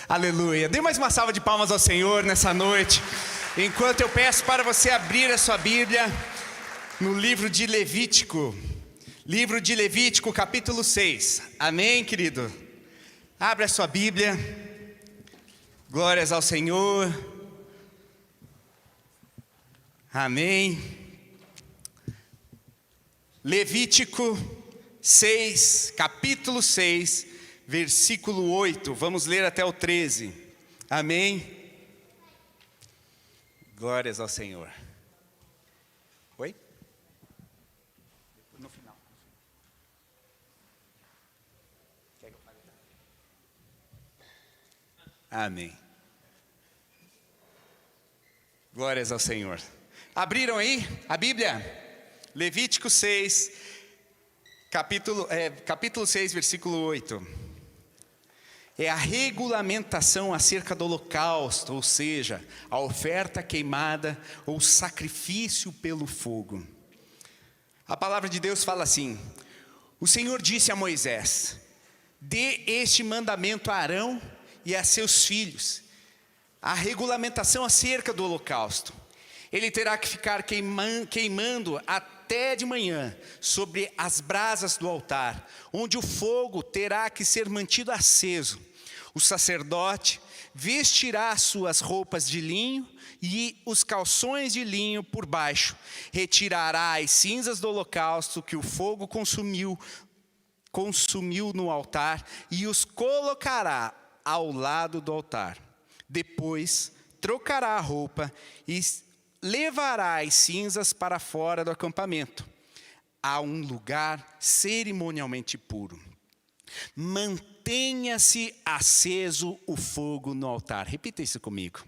Aleluia. Dê mais uma salva de palmas ao Senhor nessa noite. Enquanto eu peço para você abrir a sua Bíblia no livro de Levítico. Livro de Levítico, capítulo 6. Amém, querido? Abre a sua Bíblia. Glórias ao Senhor. Amém. Levítico 6, capítulo 6, versículo 8. Vamos ler até o 13. Amém. Glórias ao Senhor. Oi? No final. Amém. Glórias ao Senhor. Abriram aí a Bíblia? Levítico 6, capítulo 6, versículo 8. É a regulamentação acerca do holocausto, ou seja, a oferta queimada ou sacrifício pelo fogo. A palavra de Deus fala assim: o Senhor disse a Moisés: dê este mandamento a Arão e a seus filhos, a regulamentação acerca do holocausto. Ele terá que ficar queimando até de manhã sobre as brasas do altar, onde o fogo terá que ser mantido aceso. O sacerdote vestirá suas roupas de linho e os calções de linho por baixo. Retirará as cinzas do holocausto que o fogo consumiu no altar e os colocará ao lado do altar. Depois trocará a roupa e levará as cinzas para fora do acampamento, a um lugar cerimonialmente puro. Mantenha-se aceso o fogo no altar. Repita isso comigo.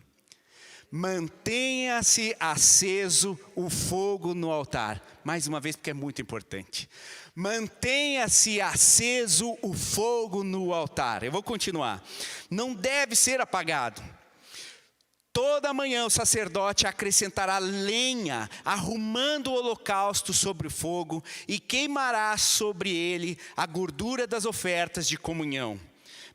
Mantenha-se aceso o fogo no altar. Mais uma vez, porque é muito importante. Mantenha-se aceso o fogo no altar. Eu vou continuar. Não deve ser apagado. Toda manhã o sacerdote acrescentará lenha, arrumando o holocausto sobre o fogo, e queimará sobre ele a gordura das ofertas de comunhão.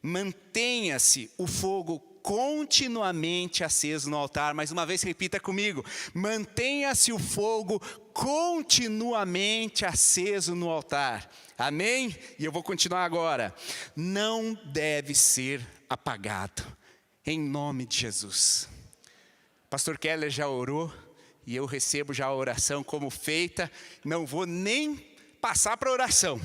Mantenha-se o fogo continuamente aceso no altar. Mais uma vez, repita comigo. Mantenha-se o fogo continuamente aceso no altar. Amém? E eu vou continuar agora. Não deve ser apagado. Em nome de Jesus. Pastor Keller já orou e eu recebo já a oração como feita. Não vou nem passar para a oração,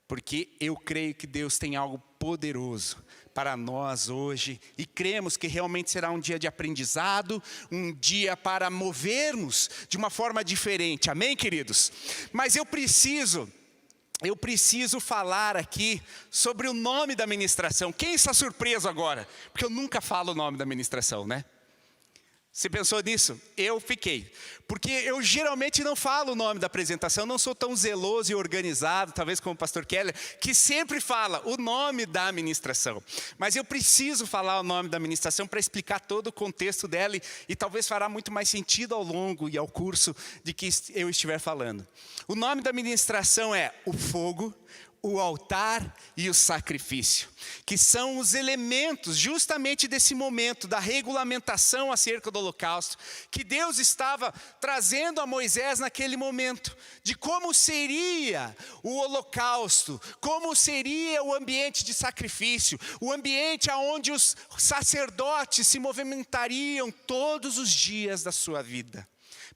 porque eu creio que Deus tem algo poderoso para nós hoje. E cremos que realmente será um dia de aprendizado, um dia para movermos de uma forma diferente. Amém, queridos? Mas eu preciso falar aqui sobre o nome da ministração. Quem está surpreso agora? Porque eu nunca falo o nome da ministração, né? Você pensou nisso? Eu fiquei. Porque eu geralmente não falo o nome da apresentação, não sou tão zeloso e organizado, talvez como o pastor Keller, que sempre fala o nome da ministração. Mas eu preciso falar o nome da ministração para explicar todo o contexto dela e talvez fará muito mais sentido ao longo e ao curso de que eu estiver falando. O nome da ministração é o fogo, o altar e o sacrifício, que são os elementos justamente desse momento da regulamentação acerca do holocausto, que Deus estava trazendo a Moisés naquele momento, de como seria o holocausto, como seria o ambiente de sacrifício, o ambiente onde os sacerdotes se movimentariam todos os dias da sua vida.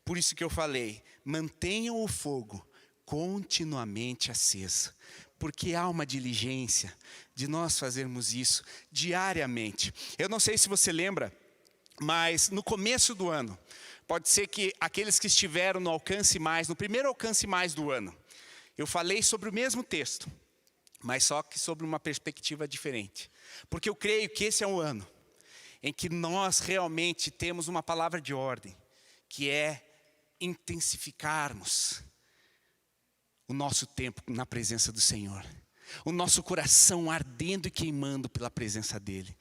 Por isso que eu falei, mantenham o fogo continuamente aceso. Porque há uma diligência de nós fazermos isso diariamente. Eu não sei se você lembra, mas no começo do ano, pode ser que aqueles que estiveram no Alcance Mais, no primeiro Alcance Mais do ano, eu falei sobre o mesmo texto, mas só que sobre uma perspectiva diferente. Porque eu creio que esse é um ano em que nós realmente temos uma palavra de ordem, que é intensificarmos o nosso tempo na presença do Senhor. O nosso coração ardendo e queimando pela presença dEle.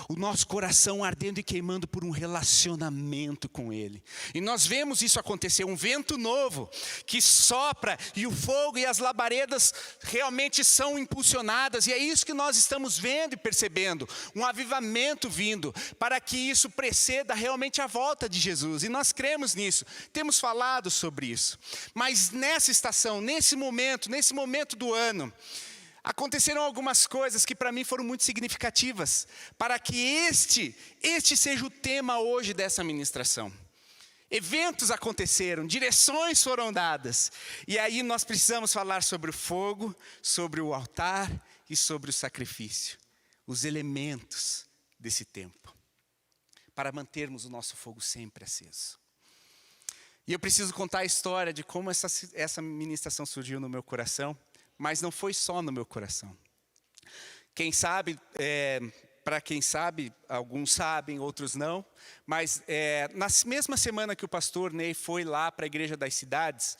o nosso coração ardendo e queimando por um relacionamento com Ele. E nós vemos isso acontecer, um vento novo que sopra e o fogo e as labaredas realmente são impulsionadas. E é isso que nós estamos vendo e percebendo, um avivamento vindo para que isso preceda realmente a volta de Jesus. E nós cremos nisso, temos falado sobre isso. Mas nessa estação, nesse momento do ano, aconteceram algumas coisas que para mim foram muito significativas, para que este seja o tema hoje dessa ministração. Eventos aconteceram, direções foram dadas, e aí nós precisamos falar sobre o fogo, sobre o altar e sobre o sacrifício, os elementos desse tempo, para mantermos o nosso fogo sempre aceso. E eu preciso contar a história de como essa ministração surgiu no meu coração, mas não foi só no meu coração. Quem sabe, para quem sabe, alguns sabem, outros não, mas na mesma semana que o pastor Ney foi lá para a Igreja das Cidades,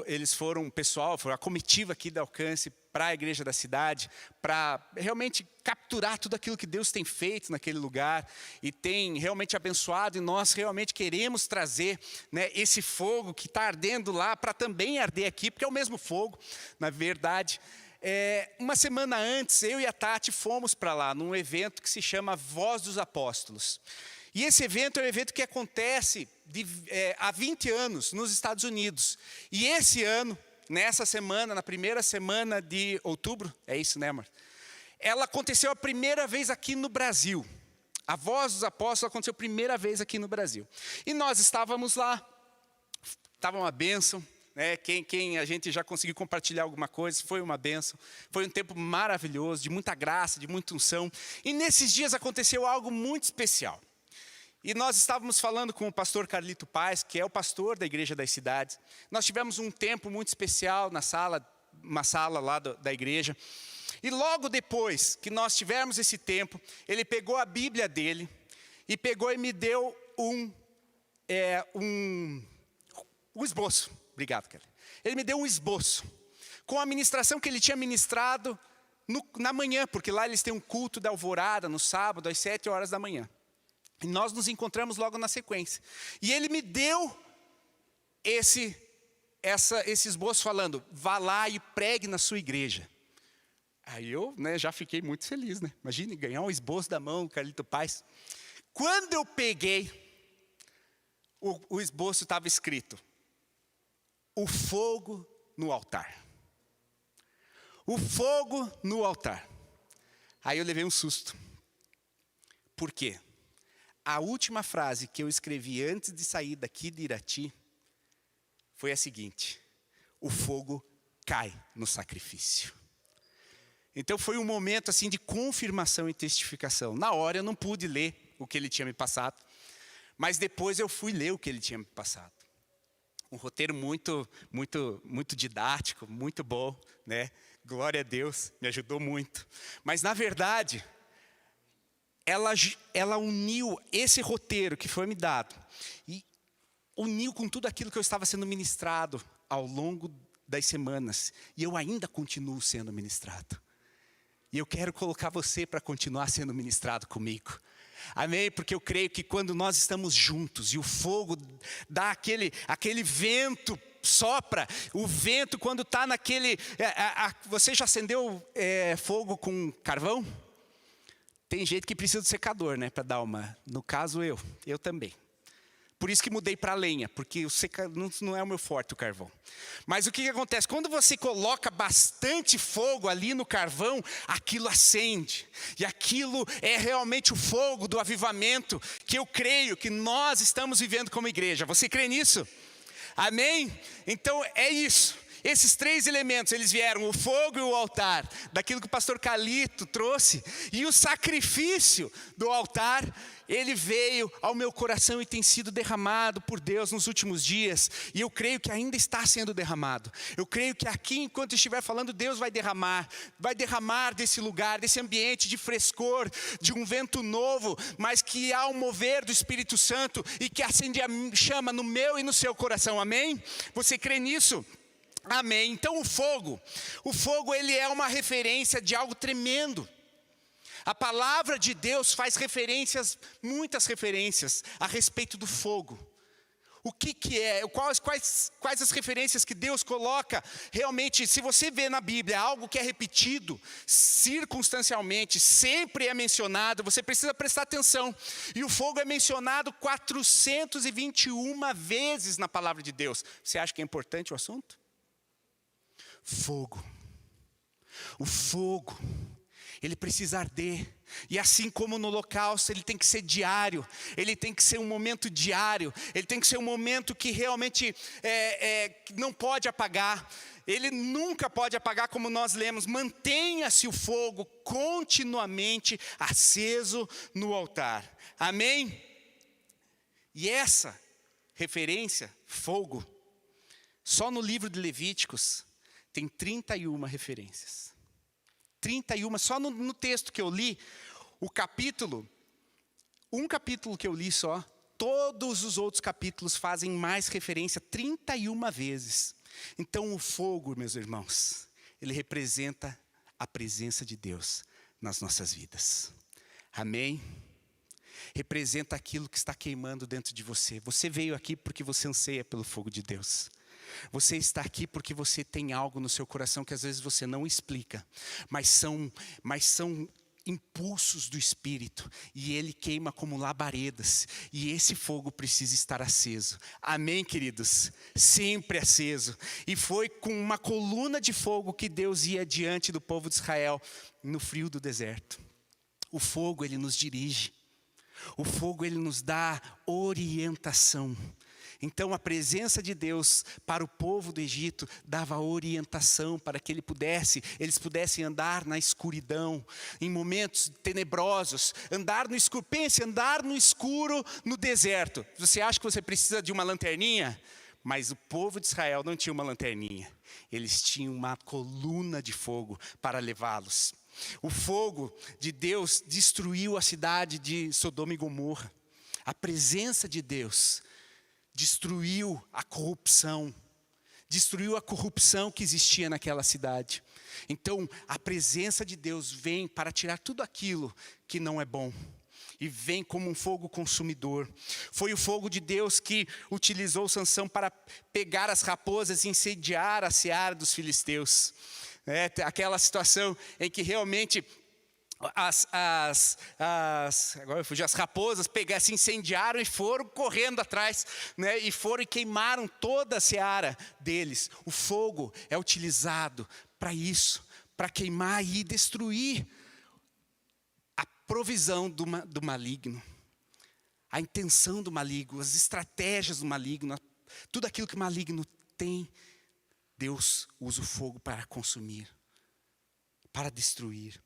eles foram, foi a comitiva aqui da Alcance para a Igreja da Cidade, para realmente capturar tudo aquilo que Deus tem feito naquele lugar e tem realmente abençoado, e nós realmente queremos trazer, né, esse fogo que está ardendo lá para também arder aqui, porque é o mesmo fogo, na verdade. Uma semana antes, eu e a Tati fomos para lá, num evento que se chama Voz dos Apóstolos. E esse evento é um evento que acontece há 20 anos nos Estados Unidos. E esse ano, nessa semana, na primeira semana de outubro, é isso, né, amor? Ela aconteceu a primeira vez aqui no Brasil. A Voz dos Apóstolos aconteceu a primeira vez aqui no Brasil. E nós estávamos lá, estava uma bênção. Quem a gente já conseguiu compartilhar alguma coisa, foi uma bênção. Foi um tempo maravilhoso, de muita graça, de muita unção. E nesses dias aconteceu algo muito especial. E nós estávamos falando com o pastor Carlito Paes, que é o pastor da Igreja das Cidades. Nós tivemos um tempo muito especial na sala, uma sala lá da igreja. E logo depois que nós tivemos esse tempo, ele pegou a Bíblia dele e pegou e me deu um esboço. Obrigado, Kelly. Ele me deu um esboço com a ministração que ele tinha ministrado na manhã, porque lá eles têm um culto da alvorada no sábado às 7 horas da manhã. E nós nos encontramos logo na sequência. E ele me deu esse esboço falando: vá lá e pregue na sua igreja. Aí eu, já fiquei muito feliz, né? Imagine ganhar um esboço da mão do Carlito Paes. Quando eu peguei, o esboço estava escrito: o fogo no altar. O fogo no altar. Aí eu levei um susto. Por quê? A última frase que eu escrevi antes de sair daqui de Irati foi a seguinte: o fogo cai no sacrifício. Então foi um momento assim de confirmação e testificação. Na hora eu não pude ler o que ele tinha me passado, mas depois eu fui ler o que ele tinha me passado. Um roteiro muito didático, muito bom, né? Glória a Deus, me ajudou muito. Mas na verdade, ela uniu esse roteiro que foi me dado e uniu com tudo aquilo que eu estava sendo ministrado ao longo das semanas. E eu ainda continuo sendo ministrado. E eu quero colocar você para continuar sendo ministrado comigo. Amém? Porque eu creio que quando nós estamos juntos e o fogo dá aquele vento, sopra, o vento quando está naquele... Você já acendeu fogo com carvão? Tem gente que precisa do secador, né? Para dar uma... No caso eu também. Por isso que mudei para lenha, porque não é o meu forte o carvão. Mas o que acontece? Quando você coloca bastante fogo ali no carvão, aquilo acende. E aquilo é realmente o fogo do avivamento que eu creio que nós estamos vivendo como igreja. Você crê nisso? Amém? Então é isso. Esses 3 elementos, eles vieram, o fogo e o altar, daquilo que o pastor Calito trouxe. E o sacrifício do altar, ele veio ao meu coração e tem sido derramado por Deus nos últimos dias. E eu creio que ainda está sendo derramado. Eu creio que aqui, enquanto estiver falando, Deus vai derramar desse lugar, desse ambiente de frescor, de um vento novo, mas que há um mover do Espírito Santo e que acende a chama no meu e no seu coração. Amém? Você crê nisso? Amém. Então o fogo ele é uma referência de algo tremendo. A palavra de Deus faz referências, muitas referências, a respeito do fogo. O que é, quais as referências que Deus coloca? Realmente, se você vê na Bíblia algo que é repetido, circunstancialmente, sempre é mencionado, você precisa prestar atenção. E o fogo é mencionado 421 vezes na palavra de Deus. Você acha que é importante o assunto? Fogo. O fogo, ele precisa arder. E assim como no holocausto, ele tem que ser diário. Ele tem que ser um momento diário. Ele tem que ser um momento que realmente não pode apagar. Ele nunca pode apagar, como nós lemos. Mantenha-se o fogo continuamente aceso no altar. Amém? E essa referência, fogo, só no livro de Levíticos tem 31 referências. 31, só no texto que eu li, um capítulo que eu li só, todos os outros capítulos fazem mais referência 31 vezes. Então o fogo, meus irmãos, ele representa a presença de Deus nas nossas vidas. Amém? Representa aquilo que está queimando dentro de você. Você veio aqui porque você anseia pelo fogo de Deus. Você está aqui porque você tem algo no seu coração que às vezes você não explica, mas são impulsos do Espírito, e ele queima como labaredas, e esse fogo precisa estar aceso. Amém, queridos? Sempre aceso. E foi com uma coluna de fogo que Deus ia diante do povo de Israel no frio do deserto. O fogo, ele nos dirige. O fogo, ele nos dá orientação. Então a presença de Deus para o povo do Egito dava orientação para que eles pudessem andar na escuridão, em momentos tenebrosos, andar no escuro. Pense, andar no escuro no deserto. Você acha que você precisa de uma lanterninha? Mas o povo de Israel não tinha uma lanterninha. Eles tinham uma coluna de fogo para levá-los. O fogo de Deus destruiu a cidade de Sodoma e Gomorra. A presença de Deus destruiu a corrupção que existia naquela cidade. Então, a presença de Deus vem para tirar tudo aquilo que não é bom. E vem como um fogo consumidor. Foi o fogo de Deus que utilizou Sansão para pegar as raposas e incendiar a seara dos filisteus. Aquela situação em que realmente agora eu fugi, as raposas se incendiaram e foram correndo atrás, e foram e queimaram toda a seara deles. O fogo é utilizado para isso, para queimar e destruir a provisão do maligno, a intenção do maligno, as estratégias do maligno, tudo aquilo que o maligno tem. Deus usa o fogo para consumir, para destruir.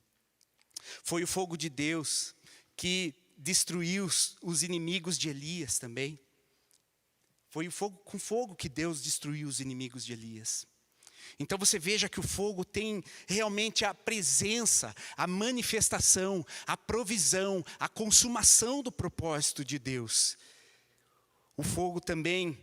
Foi o fogo de Deus que destruiu os inimigos de Elias também. Foi com fogo que Deus destruiu os inimigos de Elias. Então você veja que o fogo tem realmente a presença, a manifestação, a provisão, a consumação do propósito de Deus. O fogo também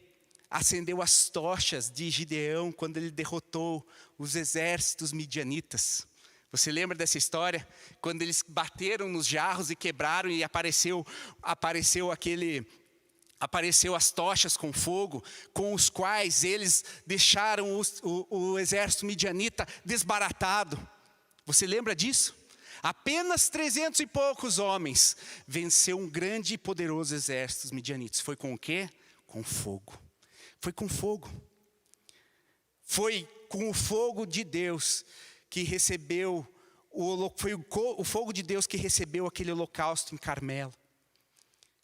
acendeu as tochas de Gideão quando ele derrotou os exércitos midianitas. Você lembra dessa história? Quando eles bateram nos jarros e quebraram e apareceu as tochas com fogo, com os quais eles deixaram o exército midianita desbaratado. Você lembra disso? Apenas 300 e poucos homens venceu um grande e poderoso exército dos midianitas. Foi com o quê? Com fogo. Foi com fogo. Foi com o fogo de Deus que recebeu, foi o fogo de Deus que recebeu aquele holocausto em Carmelo.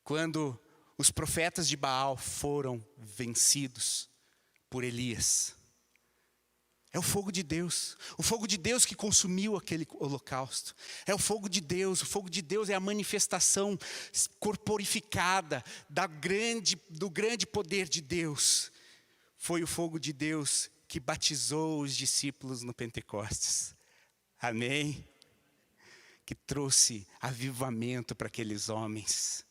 Quando os profetas de Baal foram vencidos por Elias. É o fogo de Deus que consumiu aquele holocausto. É o fogo de Deus é a manifestação corporificada do grande poder de Deus. Foi o fogo de Deus que batizou os discípulos no Pentecostes. Amém? Que trouxe avivamento para aqueles homens.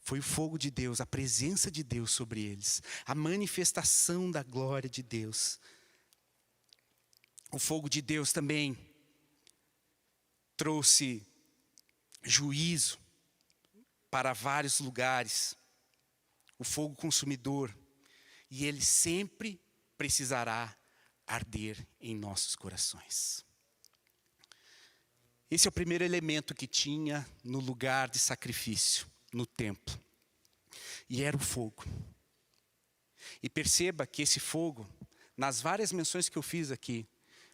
Foi o fogo de Deus, a presença de Deus sobre eles, a manifestação da glória de Deus. O fogo de Deus também trouxe juízo para vários lugares, o fogo consumidor, e ele sempre precisará arder em nossos corações. Esse é o primeiro elemento que tinha no lugar de sacrifício, no templo, e era o fogo. E perceba que esse fogo, nas várias menções que eu fiz aqui,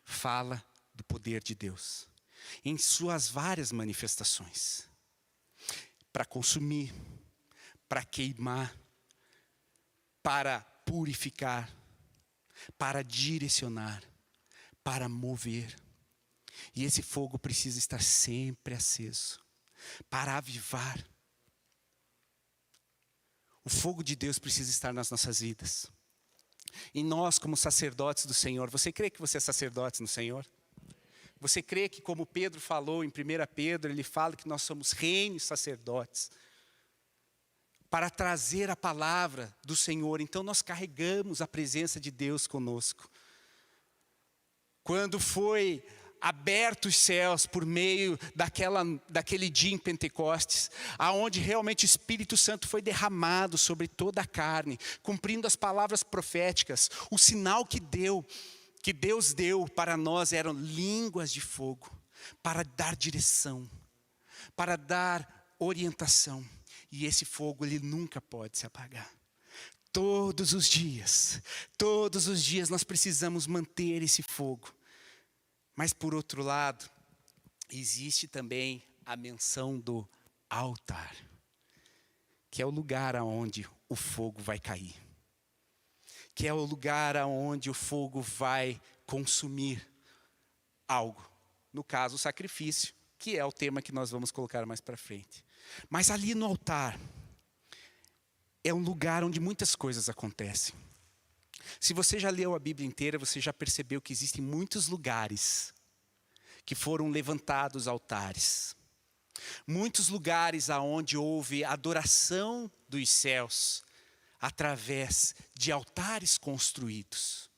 fala do poder de Deus, em suas várias manifestações, para consumir, para queimar, para purificar, para direcionar, para mover. E esse fogo precisa estar sempre aceso, para avivar. O fogo de Deus precisa estar nas nossas vidas. E nós, como sacerdotes do Senhor, você crê que você é sacerdote no Senhor? Você crê que, como Pedro falou em 1 Pedro, ele fala que nós somos reinos sacerdotes, para trazer a palavra do Senhor. Então nós carregamos a presença de Deus conosco. Quando foi abertos os céus por meio daquele dia em Pentecostes, aonde realmente o Espírito Santo foi derramado sobre toda a carne, cumprindo as palavras proféticas, o sinal que Deus deu para nós eram línguas de fogo, para dar direção, para dar orientação. E esse fogo, ele nunca pode se apagar. Todos os dias nós precisamos manter esse fogo. Mas por outro lado, existe também a menção do altar, que é o lugar aonde o fogo vai cair, que é o lugar aonde o fogo vai consumir algo, no caso o sacrifício, que é o tema que nós vamos colocar mais para frente. Mas ali no altar, é um lugar onde muitas coisas acontecem. Se você já leu a Bíblia inteira, você já percebeu que existem muitos lugares que foram levantados altares. Muitos lugares aonde houve adoração dos céus, através de altares construídos.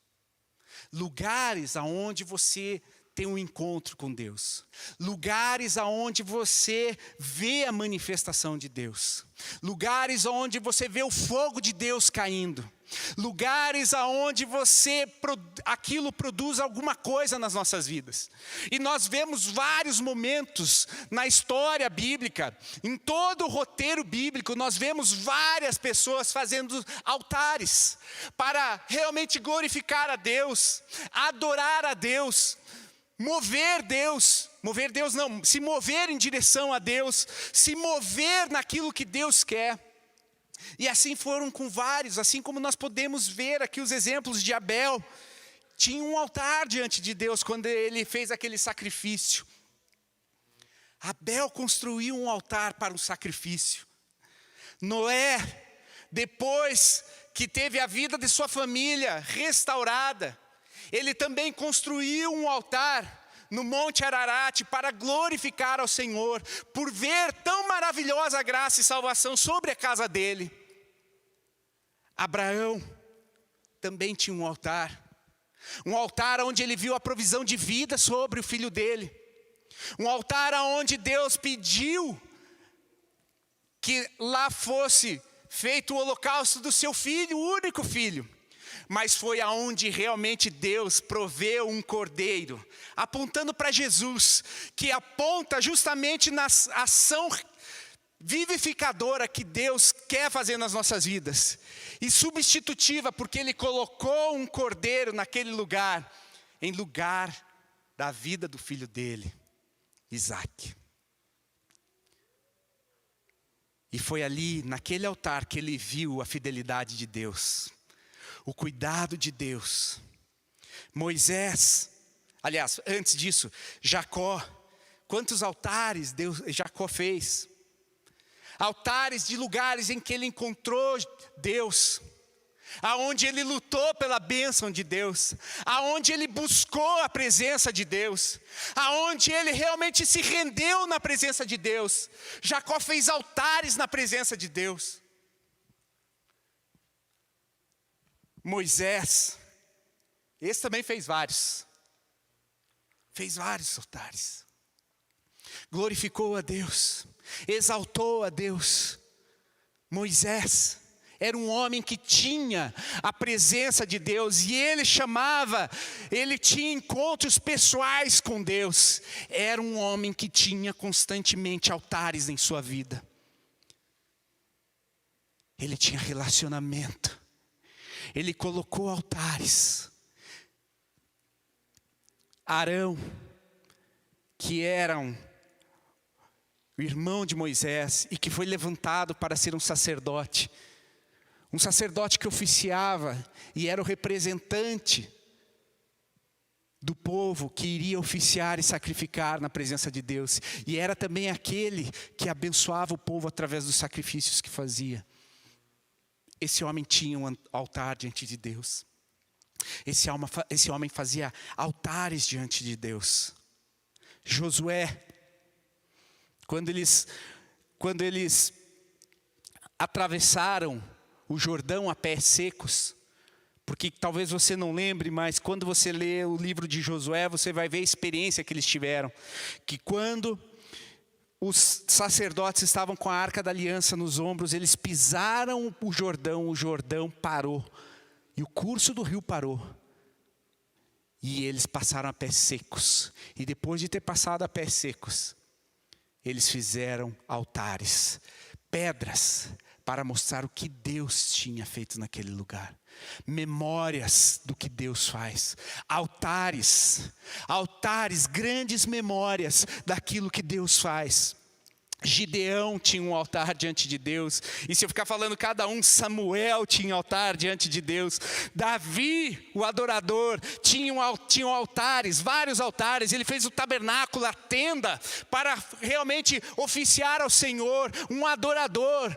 Lugares aonde você tem um encontro com Deus. Lugares aonde você vê a manifestação de Deus. Lugares aonde você vê o fogo de Deus caindo. Lugares aonde aquilo produz alguma coisa nas nossas vidas. E nós vemos vários momentos na história bíblica, em todo o roteiro bíblico, nós vemos várias pessoas fazendo altares para realmente glorificar a Deus, adorar a Deus, se mover em direção a Deus, se mover naquilo que Deus quer. E assim foram com vários, assim como nós podemos ver aqui os exemplos de Abel. Tinha um altar diante de Deus quando ele fez aquele sacrifício. Abel construiu um altar para o sacrifício. Noé, depois que teve a vida de sua família restaurada, ele também construiu um altar no Monte Ararat para glorificar ao Senhor, por ver tão maravilhosa graça e salvação sobre a casa dele. Abraão também tinha um altar onde ele viu a provisão de vida sobre o filho dele, um altar onde Deus pediu que lá fosse feito o holocausto do seu filho, o único filho. Mas foi aonde realmente Deus proveu um cordeiro, apontando para Jesus, que aponta justamente na ação vivificadora que Deus quer fazer nas nossas vidas. E substitutiva, porque Ele colocou um cordeiro naquele lugar, em lugar da vida do filho dele, Isaque. E foi ali, naquele altar, que ele viu a fidelidade de Deus, o cuidado de Deus. Moisés, aliás, antes disso, Jacó. Quantos altares Jacó fez? Altares de lugares em que ele encontrou Deus, aonde ele lutou pela bênção de Deus, aonde ele buscou a presença de Deus, aonde ele realmente se rendeu na presença de Deus. Jacó fez altares na presença de Deus. Moisés, esse também fez vários altares. glorificou a Deus, exaltou a Deus. Moisés era um homem que tinha a presença de Deus, e ele tinha encontros pessoais com Deus. Era um homem que tinha constantemente altares em sua vida. Ele tinha relacionamento. Ele colocou altares. Arão, que era o irmão de Moisés e que foi levantado para ser um sacerdote que oficiava e era o representante do povo que iria oficiar e sacrificar na presença de Deus, e era também aquele que abençoava o povo através dos sacrifícios que fazia. Esse homem tinha um altar diante de Deus. Esse homem fazia altares diante de Deus. Josué, quando eles atravessaram o Jordão a pés secos, porque talvez você não lembre, mas quando você lê o livro de Josué, você vai ver a experiência que eles tiveram. Que quando os sacerdotes estavam com a arca da aliança nos ombros, eles pisaram o Jordão parou. E o curso do rio parou. E eles passaram a pés secos. E depois de ter passado a pés secos, eles fizeram altares, pedras, para mostrar o que Deus tinha feito naquele lugar. Memórias do que Deus faz. Altares, grandes memórias daquilo que Deus faz. Gideão tinha um altar diante de Deus, e se eu ficar falando cada um, Samuel tinha altar diante de Deus, Davi, o adorador, tinham altares, vários altares. Ele fez o tabernáculo, a tenda, para realmente oficiar ao Senhor, um adorador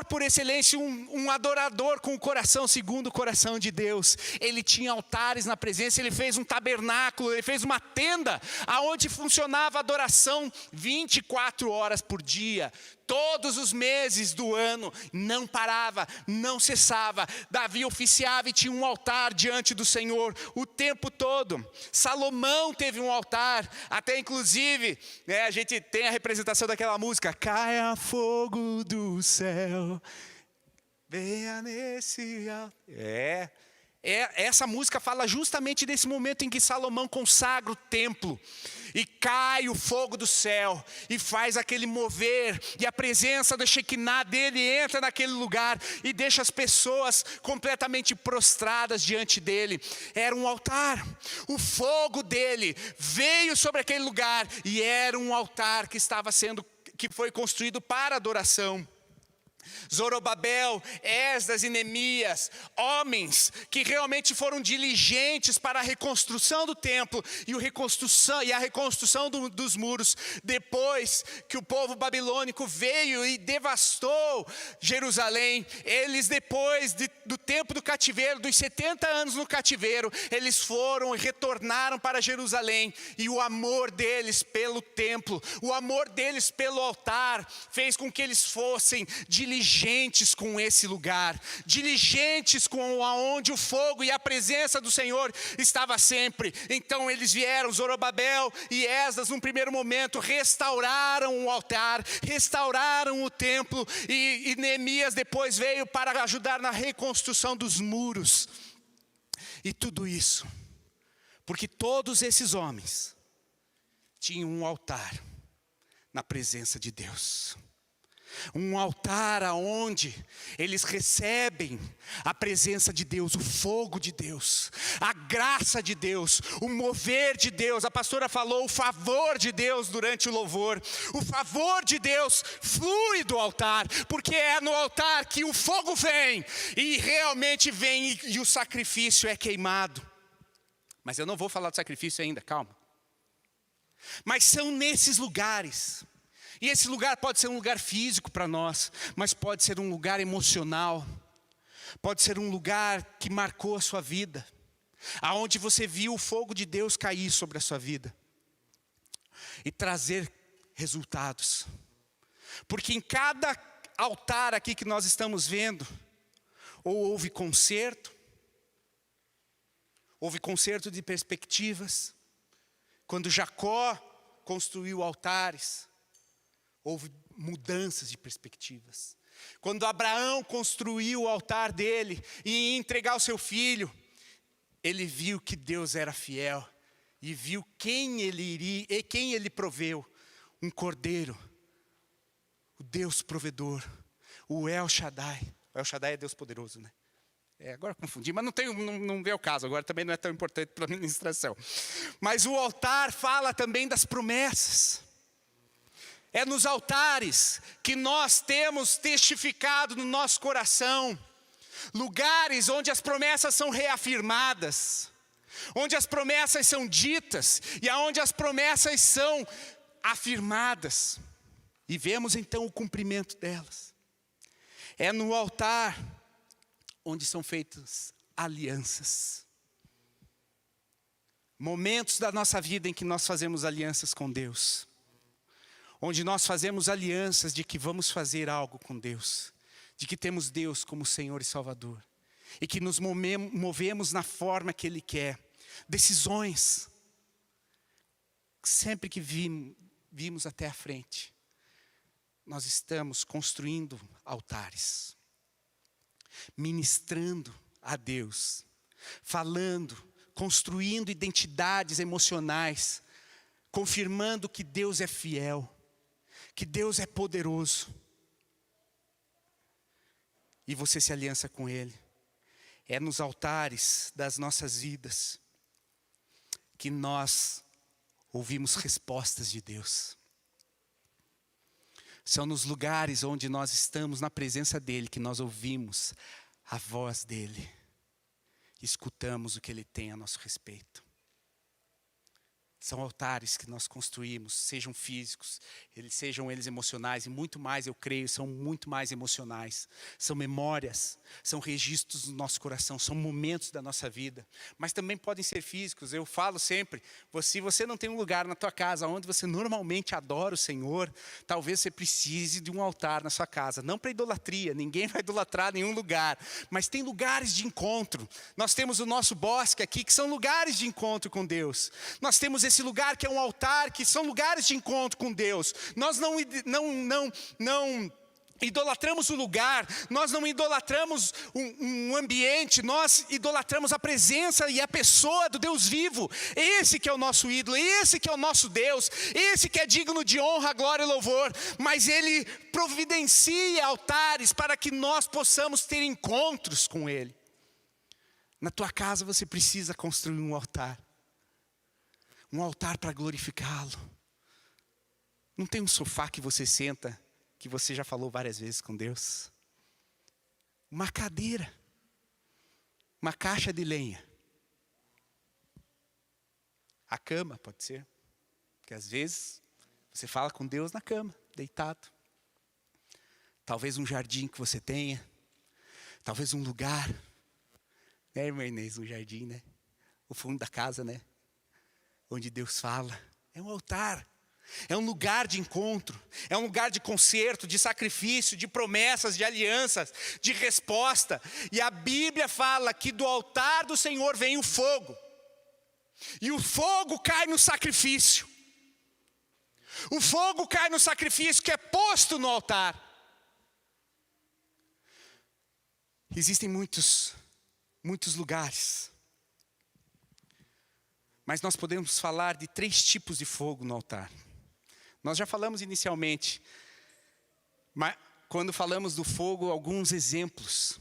por excelência, um adorador com o coração segundo o coração de Deus. Ele tinha altares na presença, ele fez um tabernáculo, ele fez uma tenda, aonde funcionava a adoração 24 horas por dia, todos os meses do ano, não parava, não cessava. Davi oficiava e tinha um altar diante do Senhor o tempo todo. Salomão teve um altar, até inclusive, a gente tem a representação daquela música, caia fogo do céu, venha nesse altar. Essa música fala justamente desse momento em que Salomão consagra o templo, e cai o fogo do céu, e faz aquele mover, e a presença da Shekinah dele entra naquele lugar, e deixa as pessoas completamente prostradas diante dele. Era um altar, o fogo dele veio sobre aquele lugar, e era um altar que foi construído para adoração. Zorobabel, Esdras e Neemias, homens que realmente foram diligentes para a reconstrução do templo e a reconstrução dos muros, depois que o povo babilônico veio e devastou Jerusalém. Eles, depois do tempo do cativeiro, dos 70 anos no cativeiro, eles foram e retornaram para Jerusalém, e o amor deles pelo templo, o amor deles pelo altar, fez com que eles fossem diligentes com esse lugar, diligentes com aonde o fogo e a presença do Senhor estava sempre. Então eles vieram, Zorobabel e Esdras, num primeiro momento, restauraram o altar, restauraram o templo, e Neemias depois veio para ajudar na reconstrução dos muros. E tudo isso, porque todos esses homens tinham um altar na presença de Deus. Um altar aonde eles recebem a presença de Deus, o fogo de Deus, a graça de Deus, o mover de Deus. A pastora falou o favor de Deus durante o louvor. O favor de Deus flui do altar, porque é no altar que o fogo vem, e realmente vem, e o sacrifício é queimado. Mas eu não vou falar do sacrifício ainda, calma. Mas são nesses lugares. E esse lugar pode ser um lugar físico para nós, mas pode ser um lugar emocional. Pode ser um lugar que marcou a sua vida, aonde você viu o fogo de Deus cair sobre a sua vida e trazer resultados. Porque em cada altar aqui que nós estamos vendo, ou houve concerto de perspectivas, quando Jacó construiu altares, houve mudanças de perspectivas. Quando Abraão construiu o altar dele e ia entregar o seu filho, ele viu que Deus era fiel e viu quem ele proveu, um cordeiro, o Deus provedor, o El Shaddai. O El Shaddai é Deus poderoso, né? Agora confundi, mas não vê o caso, agora também não é tão importante para a ministração. Mas o altar fala também das promessas. É nos altares que nós temos testificado no nosso coração, lugares onde as promessas são reafirmadas, onde as promessas são ditas e aonde as promessas são afirmadas. E vemos então o cumprimento delas. É no altar onde são feitas alianças. Momentos da nossa vida em que nós fazemos alianças com Deus. Onde nós fazemos alianças de que vamos fazer algo com Deus. De que temos Deus como Senhor e Salvador. E que nos movemos na forma que Ele quer. Decisões. Sempre que vimos até a frente, nós estamos construindo altares. Ministrando a Deus. Falando, construindo identidades emocionais. Confirmando que Deus é fiel. Que Deus é poderoso. E você se aliança com Ele. É nos altares das nossas vidas que nós ouvimos respostas de Deus. São nos lugares onde nós estamos na presença dEle que nós ouvimos a voz dEle. Escutamos o que Ele tem a nosso respeito. São altares que nós construímos, sejam físicos, sejam eles emocionais, e muito mais, eu creio, são muito mais emocionais. São memórias, são registros do nosso coração, são momentos da nossa vida. Mas também podem ser físicos. Eu falo sempre, se você não tem um lugar na tua casa onde você normalmente adora o Senhor, talvez você precise de um altar na sua casa. Não para idolatria, ninguém vai idolatrar nenhum lugar. Mas tem lugares de encontro. Nós temos o nosso bosque aqui, que são lugares de encontro com Deus. Nós temos esse lugar que é um altar, que são lugares de encontro com Deus. Nós não idolatramos o lugar, nós não idolatramos um ambiente, nós idolatramos a presença e a pessoa do Deus vivo. Esse que é o nosso ídolo, esse que é o nosso Deus, esse que é digno de honra, glória e louvor. Mas Ele providencia altares para que nós possamos ter encontros com Ele. Na tua casa você precisa construir um altar. Um altar para glorificá-lo. Não tem um sofá que você senta, que você já falou várias vezes com Deus. Uma cadeira. Uma caixa de lenha. A cama, pode ser. Porque às vezes você fala com Deus na cama, deitado. Talvez um jardim que você tenha. Talvez um lugar. Né, irmã Inês, um jardim, né? O fundo da casa, né? Onde Deus fala, é um altar, é um lugar de encontro, é um lugar de concerto, de sacrifício, de promessas, de alianças, de resposta. E a Bíblia fala que do altar do Senhor vem o fogo, e o fogo cai no sacrifício. O fogo cai no sacrifício que é posto no altar. Existem muitos lugares. Mas nós podemos falar de 3 tipos de fogo no altar. Nós já falamos inicialmente, mas quando falamos do fogo, alguns exemplos.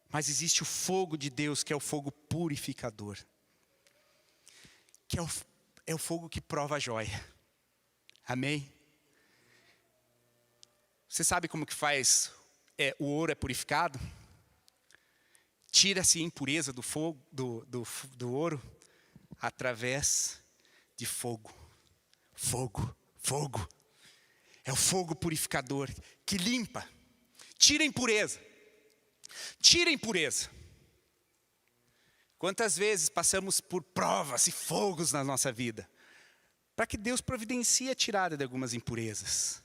Mas existe o fogo de Deus, que é o fogo purificador. Que é o fogo que prova a joia. Amém? Você sabe como que faz o ouro é purificado? Tira-se a impureza do fogo, do ouro, através de fogo. Fogo. É o fogo purificador que limpa. Tira a impureza. Quantas vezes passamos por provas e fogos na nossa vida, para que Deus providencie a tirada de algumas impurezas.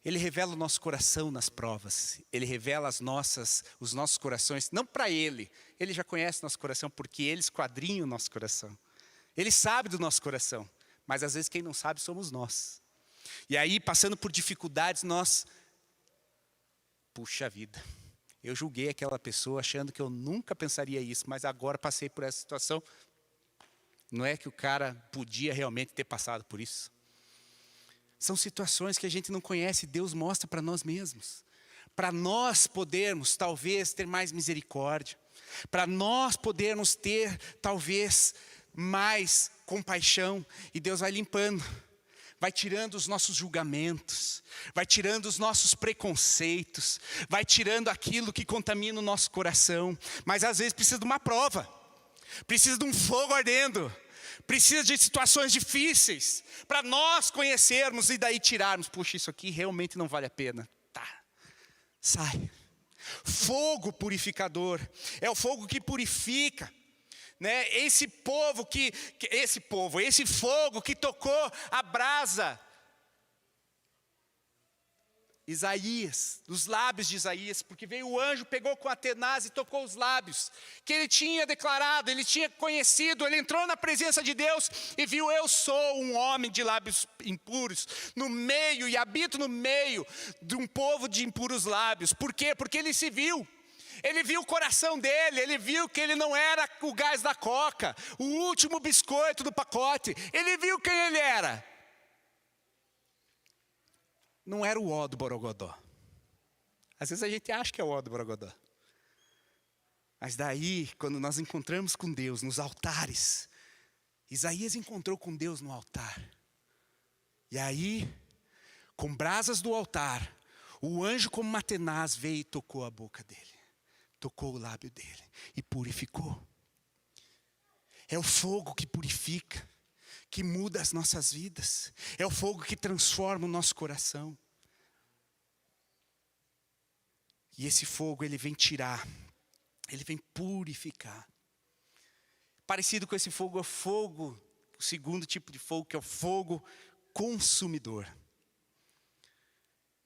Ele revela o nosso coração nas provas. Ele revela os nossos corações, não para Ele. Ele já conhece nosso coração, porque Ele esquadrinha o nosso coração. Ele sabe do nosso coração, mas às vezes quem não sabe somos nós. E aí, passando por dificuldades, puxa vida, eu julguei aquela pessoa achando que eu nunca pensaria isso, mas agora passei por essa situação. Não é que o cara podia realmente ter passado por isso. São situações que a gente não conhece, Deus mostra para nós mesmos. Para nós podermos, talvez, ter mais misericórdia. Para nós podermos ter, talvez, mais compaixão. E Deus vai limpando. Vai tirando os nossos julgamentos. Vai tirando os nossos preconceitos. Vai tirando aquilo que contamina o nosso coração. Mas às vezes precisa de uma prova. Precisa de um fogo ardendo. Precisa de situações difíceis. Para nós conhecermos e daí tirarmos. Puxa, isso aqui realmente não vale a pena. Tá. Sai. Fogo purificador. É o fogo que purifica. Né? Esse fogo que tocou a brasa. Isaías, dos lábios de Isaías, porque veio o anjo, pegou com a tenaz e tocou os lábios, que ele tinha declarado, ele tinha conhecido, ele entrou na presença de Deus e viu: eu sou um homem de lábios impuros, no meio, e habito no meio de um povo de impuros lábios. Por quê? Porque ele se viu. Ele viu o coração dele, ele viu que ele não era o gás da coca, o último biscoito do pacote. Ele viu quem ele era. Não era o ó do Borogodó. Às vezes a gente acha que é o ó do Borogodó. Mas daí, quando nós encontramos com Deus nos altares, Isaías encontrou com Deus no altar. E aí, com brasas do altar, o anjo como uma tenaz veio e tocou a boca dele. Tocou o lábio dele e purificou. É o fogo que purifica, que muda as nossas vidas. É o fogo que transforma o nosso coração. E esse fogo, ele vem tirar, ele vem purificar. Parecido com esse fogo é o fogo, o segundo tipo de fogo, que é o fogo consumidor.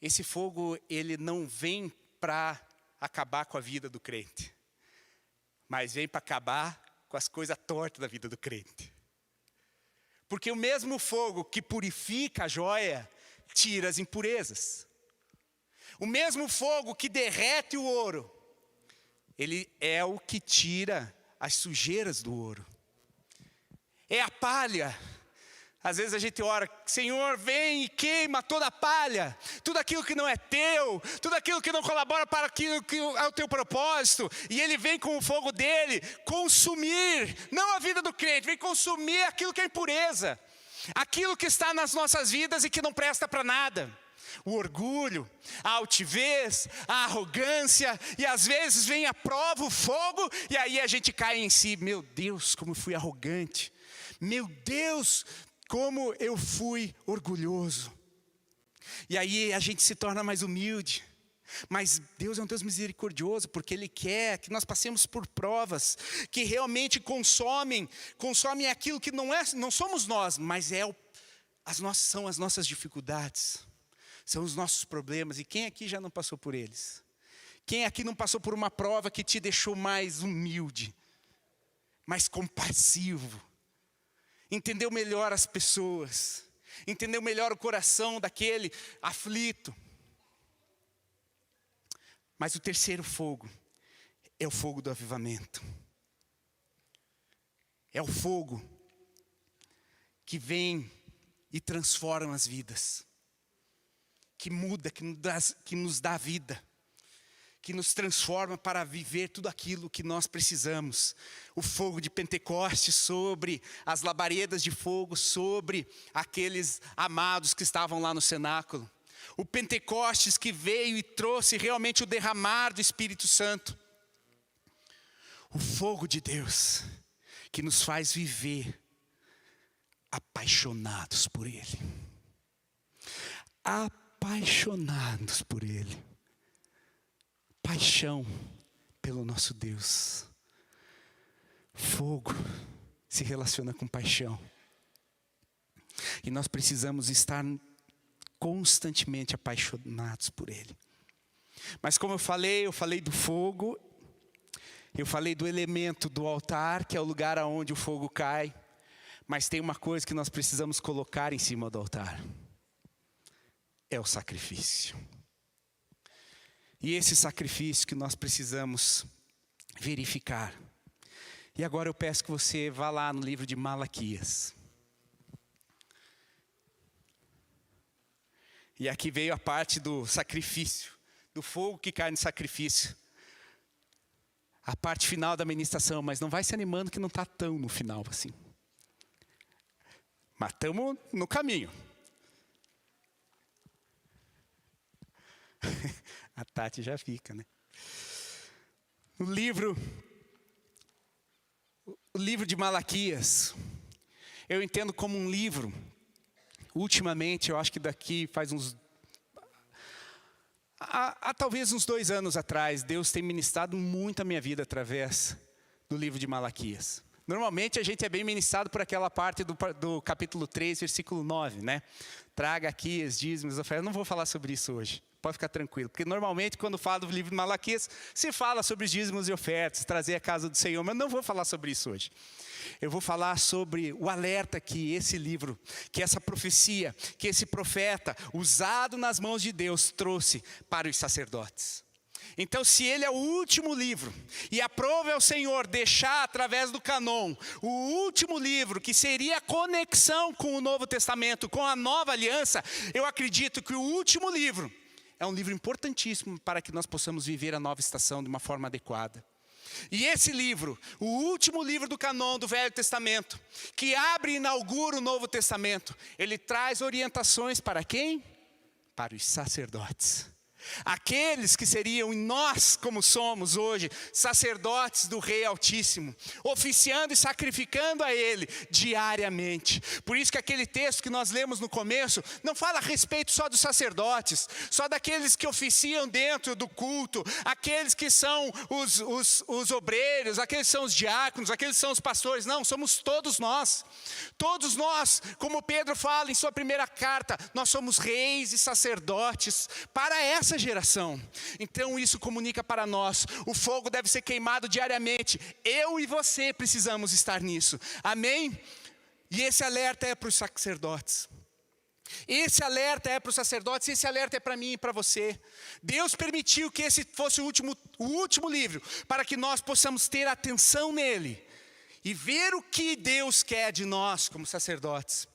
Esse fogo, ele não vem para acabar com a vida do crente, mas vem para acabar com as coisas tortas da vida do crente. Porque o mesmo fogo que purifica a joia, tira as impurezas. O mesmo fogo que derrete o ouro, ele é o que tira as sujeiras do ouro. É a palha. Às vezes a gente ora: Senhor, vem e queima toda a palha, tudo aquilo que não é teu, tudo aquilo que não colabora para aquilo que é o teu propósito. E Ele vem com o fogo dele consumir, não a vida do crente, vem consumir aquilo que é impureza, aquilo que está nas nossas vidas e que não presta para nada. O orgulho, a altivez, a arrogância, e às vezes vem a prova, o fogo, e aí a gente cai em si: meu Deus, como eu fui arrogante, meu Deus, como eu fui orgulhoso. E aí a gente se torna mais humilde. Mas Deus é um Deus misericordioso, porque Ele quer que nós passemos por provas que realmente consomem aquilo que não somos nós, mas são as nossas dificuldades, são os nossos problemas. E quem aqui já não passou por eles? Quem aqui não passou por uma prova que te deixou mais humilde, mais compassivo? Entendeu melhor as pessoas, entendeu melhor o coração daquele aflito. Mas o terceiro fogo é o fogo do avivamento. É o fogo que vem e transforma as vidas, que muda, que nos dá vida, que nos transforma para viver tudo aquilo que nós precisamos. O fogo de Pentecostes sobre as labaredas de fogo, sobre aqueles amados que estavam lá no cenáculo. O Pentecostes que veio e trouxe realmente o derramar do Espírito Santo. O fogo de Deus que nos faz viver apaixonados por Ele. Apaixonados por Ele. Paixão pelo nosso Deus. Fogo se relaciona com paixão. E nós precisamos estar constantemente apaixonados por Ele. Mas como eu falei do fogo, eu falei do elemento do altar, que é o lugar aonde o fogo cai. Mas tem uma coisa que nós precisamos colocar em cima do altar. É o sacrifício. E esse sacrifício que nós precisamos verificar. E agora eu peço que você vá lá no livro de Malaquias. E aqui veio a parte do sacrifício, do fogo que cai no sacrifício. A parte final da ministração, mas não vai se animando que não está tão no final assim. Mas estamos no caminho. A Tati já fica, né? O livro de Malaquias, eu entendo como um livro. Ultimamente, eu acho que daqui faz talvez uns 2 anos atrás, Deus tem ministrado muito a minha vida através do livro de Malaquias. Normalmente a gente é bem ministrado por aquela parte do capítulo 3, versículo 9, né? Traga aqui os dízimos, ofertas. Eu não vou falar sobre isso hoje. Pode ficar tranquilo, porque normalmente quando fala do livro de Malaquias, se fala sobre os dízimos e ofertas, trazer a casa do Senhor, mas eu não vou falar sobre isso hoje. Eu vou falar sobre o alerta que esse livro, que essa profecia, que esse profeta, usado nas mãos de Deus, trouxe para os sacerdotes. Então, se ele é o último livro, e aprove ao Senhor deixar através do cânon, o último livro que seria a conexão com o Novo Testamento, com a nova aliança, eu acredito que o último livro é um livro importantíssimo para que nós possamos viver a nova estação de uma forma adequada. E esse livro, o último livro do cânon do Velho Testamento, que abre e inaugura o Novo Testamento, ele traz orientações para quem? Para os sacerdotes. Aqueles que seriam nós, como somos hoje, sacerdotes do Rei Altíssimo, oficiando e sacrificando a Ele diariamente. Por isso que aquele texto que nós lemos no começo, não fala a respeito só dos sacerdotes, só daqueles que oficiam dentro do culto, aqueles que são os obreiros, aqueles que são os diáconos, aqueles que são os pastores. Não, somos todos nós. Todos nós, como Pedro fala em sua primeira carta, nós somos reis e sacerdotes para essa geração. Então isso comunica para nós, o fogo deve ser queimado diariamente. Eu e você precisamos estar nisso. Amém? E esse alerta é para os sacerdotes. Esse alerta é para os sacerdotes, esse alerta é para mim e para você. Deus permitiu que esse fosse o último livro, para que nós possamos ter atenção nele e ver o que Deus quer de nós como sacerdotes.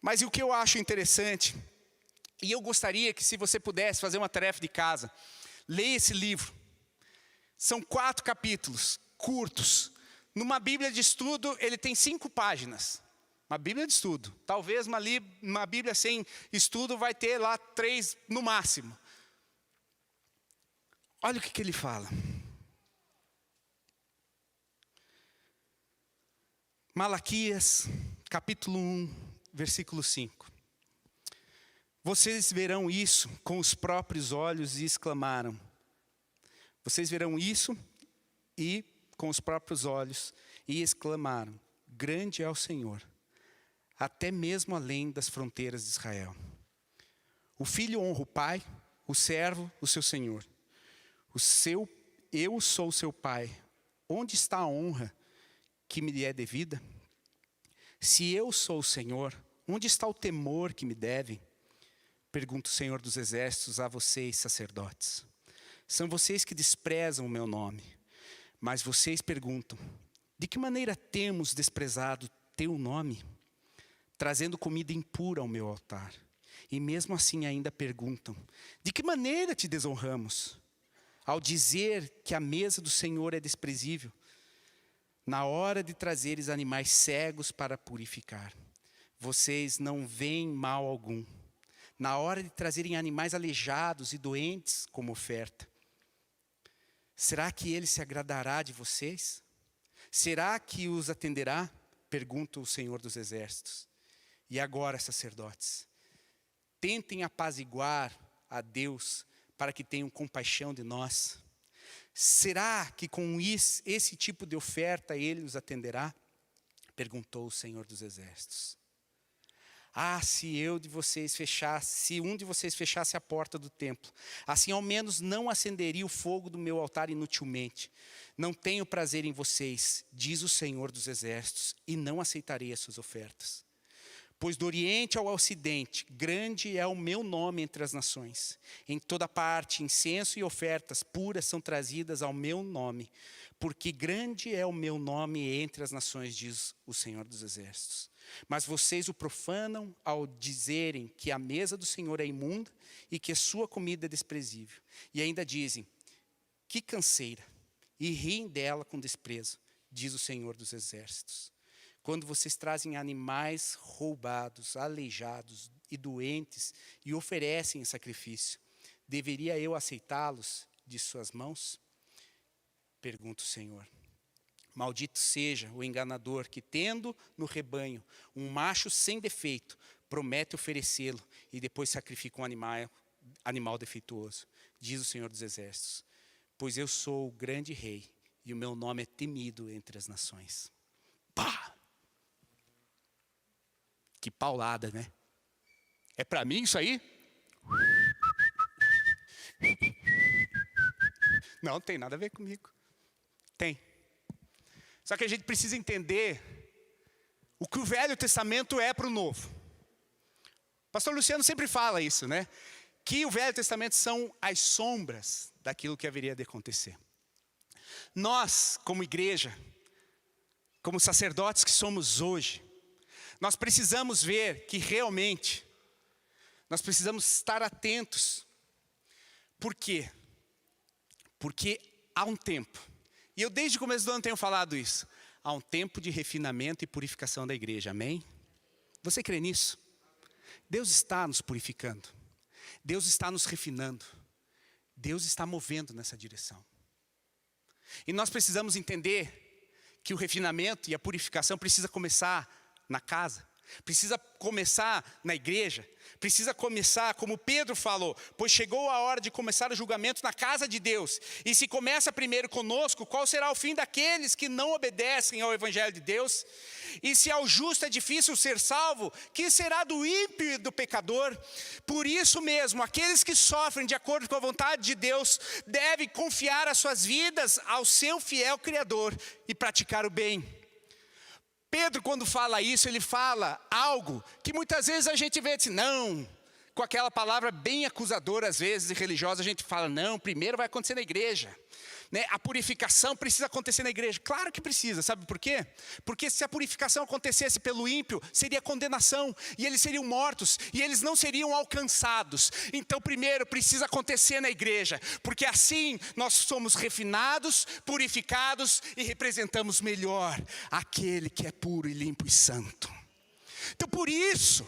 Mas o que eu acho interessante, e eu gostaria que, se você pudesse fazer uma tarefa de casa, leia esse livro. São 4 capítulos, curtos. Numa Bíblia de estudo, ele tem 5 páginas. Uma Bíblia de estudo. Talvez uma Bíblia sem estudo vai ter lá 3 no máximo. Olha o que ele fala. Malaquias, capítulo 1, versículo 5. Vocês verão isso com os próprios olhos e exclamaram. Vocês verão isso e com os próprios olhos e exclamaram. Grande é o Senhor, até mesmo além das fronteiras de Israel. O filho honra o pai, o servo o seu senhor. Eu sou seu pai. Onde está a honra que me é devida? Se eu sou o Senhor, onde está o temor que me devem? Pergunta o Senhor dos Exércitos a vocês, sacerdotes. São vocês que desprezam o meu nome. Mas vocês perguntam, de que maneira temos desprezado teu nome? Trazendo comida impura ao meu altar. E mesmo assim ainda perguntam, de que maneira te desonramos? Ao dizer que a mesa do Senhor é desprezível, na hora de trazeres animais cegos para purificar, vocês não veem mal algum. Na hora de trazerem animais aleijados e doentes como oferta, será que ele se agradará de vocês? Será que os atenderá? Pergunta o Senhor dos Exércitos. E agora, sacerdotes, tentem apaziguar a Deus para que tenham compaixão de nós. Será que com esse tipo de oferta ele os atenderá? Perguntou o Senhor dos Exércitos. Ah, se um de vocês fechasse a porta do templo, assim ao menos não acenderia o fogo do meu altar inutilmente. Não tenho prazer em vocês, diz o Senhor dos Exércitos, e não aceitarei as suas ofertas. Pois do Oriente ao Ocidente, grande é o meu nome entre as nações. Em toda parte, incenso e ofertas puras são trazidas ao meu nome, porque grande é o meu nome entre as nações, diz o Senhor dos Exércitos. Mas vocês o profanam ao dizerem que a mesa do Senhor é imunda e que a sua comida é desprezível. E ainda dizem, que canseira, e riem dela com desprezo, diz o Senhor dos Exércitos. Quando vocês trazem animais roubados, aleijados e doentes e oferecem em sacrifício, deveria eu aceitá-los de suas mãos? Pergunta o Senhor. Maldito seja o enganador que, tendo no rebanho um macho sem defeito, promete oferecê-lo e depois sacrifica um animal defeituoso, diz o Senhor dos Exércitos. Pois eu sou o grande rei e o meu nome é temido entre as nações. Pá! Que paulada, né? É para mim isso aí? Não tem nada a ver comigo. Tem. Só que a gente precisa entender o que o Velho Testamento é para o Novo. O pastor Luciano sempre fala isso, né? Que o Velho Testamento são as sombras daquilo que haveria de acontecer. Nós, como igreja, como sacerdotes que somos hoje, nós precisamos ver que realmente, nós precisamos estar atentos. Por quê? Porque há um tempo, e eu desde o começo do ano tenho falado isso, há um tempo de refinamento e purificação da igreja, amém? Você crê nisso? Deus está nos purificando, Deus está nos refinando, Deus está movendo nessa direção. E nós precisamos entender que o refinamento e a purificação precisa começar na casa, precisa começar na igreja, precisa começar, como Pedro falou, pois chegou a hora de começar o julgamento na casa de Deus. E se começa primeiro conosco, qual será o fim daqueles que não obedecem ao Evangelho de Deus? E se ao justo é difícil ser salvo, que será do ímpio e do pecador? Por isso mesmo, aqueles que sofrem de acordo com a vontade de Deus, devem confiar as suas vidas ao seu fiel Criador e praticar o bem. Pedro, quando fala isso, ele fala algo que muitas vezes a gente vê assim, não, com aquela palavra bem acusadora às vezes e religiosa, a gente fala, não, primeiro vai acontecer na igreja. Né? A purificação precisa acontecer na igreja. Claro que precisa, sabe por quê? Porque se a purificação acontecesse pelo ímpio, seria condenação, e eles seriam mortos, e eles não seriam alcançados. Então primeiro precisa acontecer na igreja, porque assim nós somos refinados, purificados e representamos melhor aquele que é puro e limpo e santo. Então por isso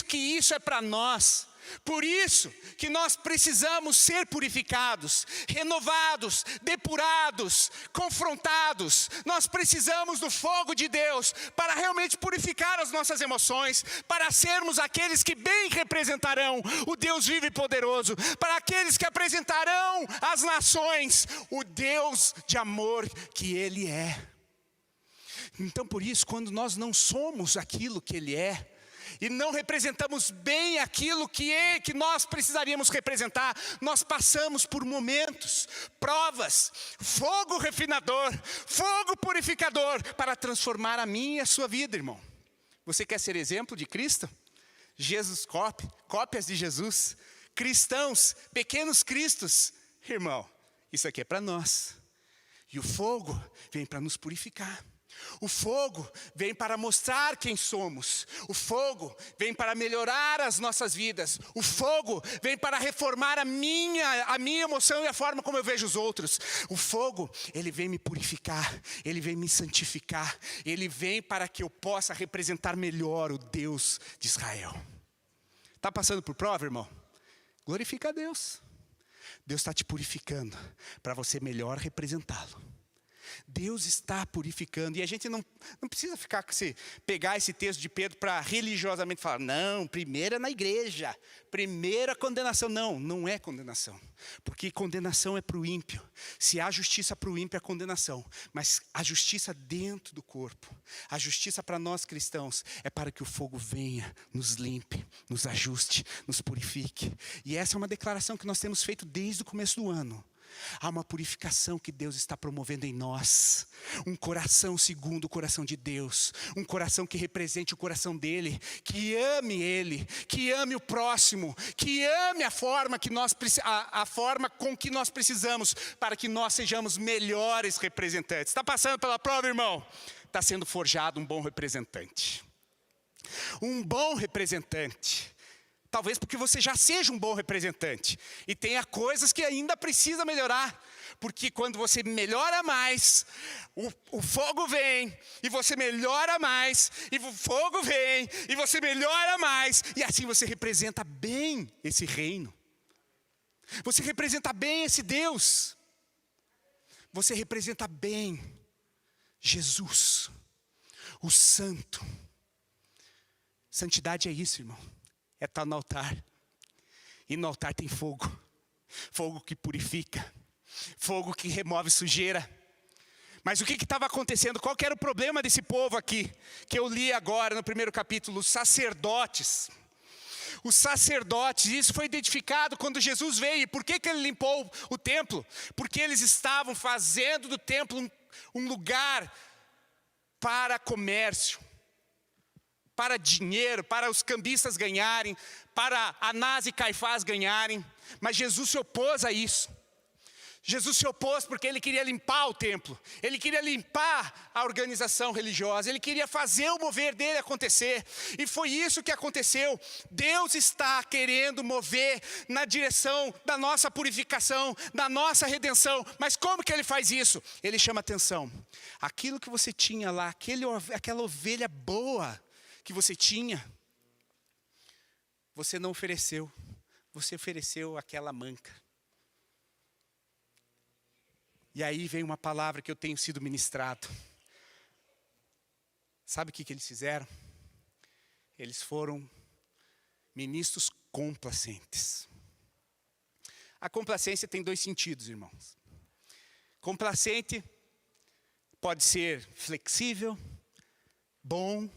que isso é para nós. Por isso que nós precisamos ser purificados, renovados, depurados, confrontados. Nós precisamos do fogo de Deus para realmente purificar as nossas emoções, para sermos aqueles que bem representarão o Deus vivo e poderoso, para aqueles que apresentarão às nações o Deus de amor que Ele é. Então por isso, quando nós não somos aquilo que Ele é, e não representamos bem aquilo que nós precisaríamos representar, nós passamos por momentos, provas, fogo refinador, fogo purificador, para transformar a minha e a sua vida, irmão. Você quer ser exemplo de Cristo? Jesus, cópias de Jesus, cristãos, pequenos cristos. Irmão, isso aqui é para nós. E o fogo vem para nos purificar. O fogo vem para mostrar quem somos. O fogo vem para melhorar as nossas vidas. O fogo vem para reformar a minha emoção e a forma como eu vejo os outros. O fogo, ele vem me purificar, ele vem me santificar, ele vem para que eu possa representar melhor o Deus de Israel. Está passando por prova, irmão? Glorifica a Deus. Deus está te purificando para você melhor representá-lo. Deus está purificando. E a gente não precisa ficar com pegar esse texto de Pedro para religiosamente falar, não, primeiro é na igreja, primeiro a condenação. Não é condenação. Porque condenação é para o ímpio. Se há justiça para o ímpio, é condenação. Mas a justiça dentro do corpo, a justiça para nós cristãos, é para que o fogo venha, nos limpe, nos ajuste, nos purifique. E essa é uma declaração que nós temos feito desde o começo do ano. Há uma purificação que Deus está promovendo em nós. Um coração segundo o coração de Deus. Um coração que represente o coração dEle. Que ame Ele. Que ame o próximo. Que ame a forma com que nós precisamos. Para que nós sejamos melhores representantes. Está passando pela prova, irmão? Está sendo forjado um bom representante. Um bom representante. Talvez porque você já seja um bom representante. E tenha coisas que ainda precisa melhorar. Porque quando você melhora mais, o fogo vem. E você melhora mais. E o fogo vem. E você melhora mais. E assim você representa bem esse reino. Você representa bem esse Deus. Você representa bem Jesus. O Santo. Santidade é isso, irmão. É estar no altar. E no altar tem fogo. Fogo que purifica. Fogo que remove sujeira. Mas o que estava acontecendo? Qual que era o problema desse povo aqui? Que eu li agora no primeiro capítulo. Os sacerdotes. Os sacerdotes. Isso foi identificado quando Jesus veio. E por que ele limpou o templo? Porque eles estavam fazendo do templo um lugar para comércio. Para dinheiro, para os cambistas ganharem, para Anás e Caifás ganharem. Mas Jesus se opôs a isso. Jesus se opôs porque ele queria limpar o templo. Ele queria limpar a organização religiosa. Ele queria fazer o mover dele acontecer. E foi isso que aconteceu. Deus está querendo mover na direção da nossa purificação, da nossa redenção. Mas como que ele faz isso? Ele chama atenção. Aquilo que você tinha lá, aquela ovelha boa que você tinha, você não ofereceu. Você ofereceu aquela manca. E aí vem uma palavra que eu tenho sido ministrado. Sabe o que eles fizeram? Eles foram ministros complacentes. A complacência tem dois sentidos, irmãos. Complacente pode ser flexível, bom.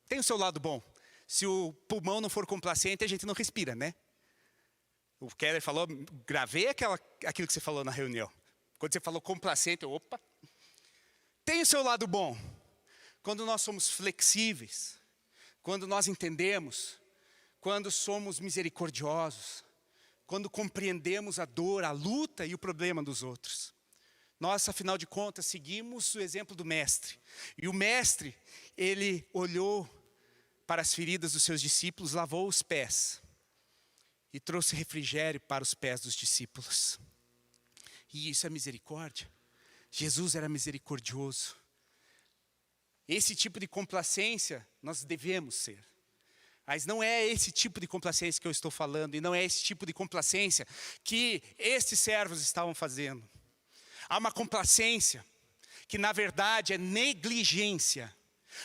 Tem o seu lado bom. Se o pulmão não for complacente, a gente não respira, né? O Keller falou, gravei aquilo que você falou na reunião. Quando você falou complacente, opa. Tem o seu lado bom. Quando nós somos flexíveis, quando nós entendemos, quando somos misericordiosos, quando compreendemos a dor, a luta e o problema dos outros. Nós, afinal de contas, seguimos o exemplo do mestre. E o mestre, ele olhou para as feridas dos seus discípulos, lavou os pés e trouxe refrigério para os pés dos discípulos. E isso é misericórdia. Jesus era misericordioso. Esse tipo de complacência nós devemos ser. Mas não é esse tipo de complacência que eu estou falando. E não é esse tipo de complacência que estes servos estavam fazendo. Há uma complacência que na verdade é negligência.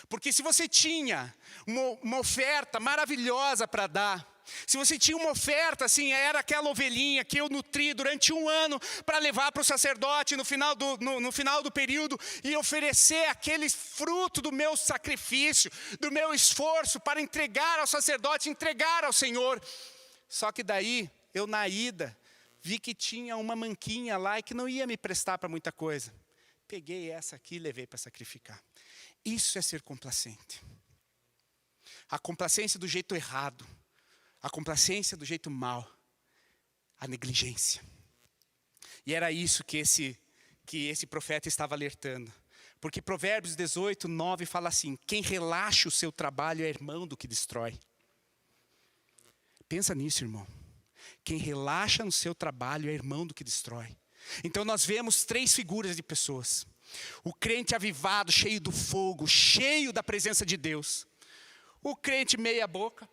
Porque se você tinha uma oferta maravilhosa para dar, se você tinha uma oferta, assim, era aquela ovelhinha que eu nutri durante 1 ano para levar para o sacerdote no final do período e oferecer aquele fruto do meu sacrifício, do meu esforço para entregar ao sacerdote, entregar ao Senhor. Só que daí, eu na ida, vi que tinha uma manquinha lá e que não ia me prestar para muita coisa. Peguei essa aqui e levei para sacrificar. Isso é ser complacente. A complacência do jeito errado. A complacência do jeito mau. A negligência. E era isso que esse profeta estava alertando. Porque Provérbios 18, 9 fala assim: quem relaxa o seu trabalho é irmão do que destrói. Pensa nisso, irmão. Quem relaxa no seu trabalho é irmão do que destrói. Então nós vemos 3 figuras de pessoas. O crente avivado, cheio do fogo, cheio da presença de Deus. O crente meia boca.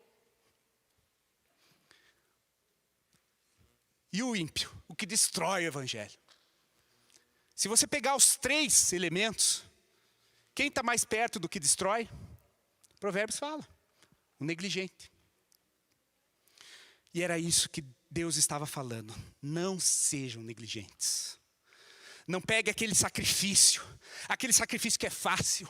E o ímpio, o que destrói o evangelho. Se você pegar os 3 elementos, quem está mais perto do que destrói? Provérbios fala, o negligente. E era isso que Deus estava falando. Não sejam negligentes. Não pegue aquele sacrifício que é fácil.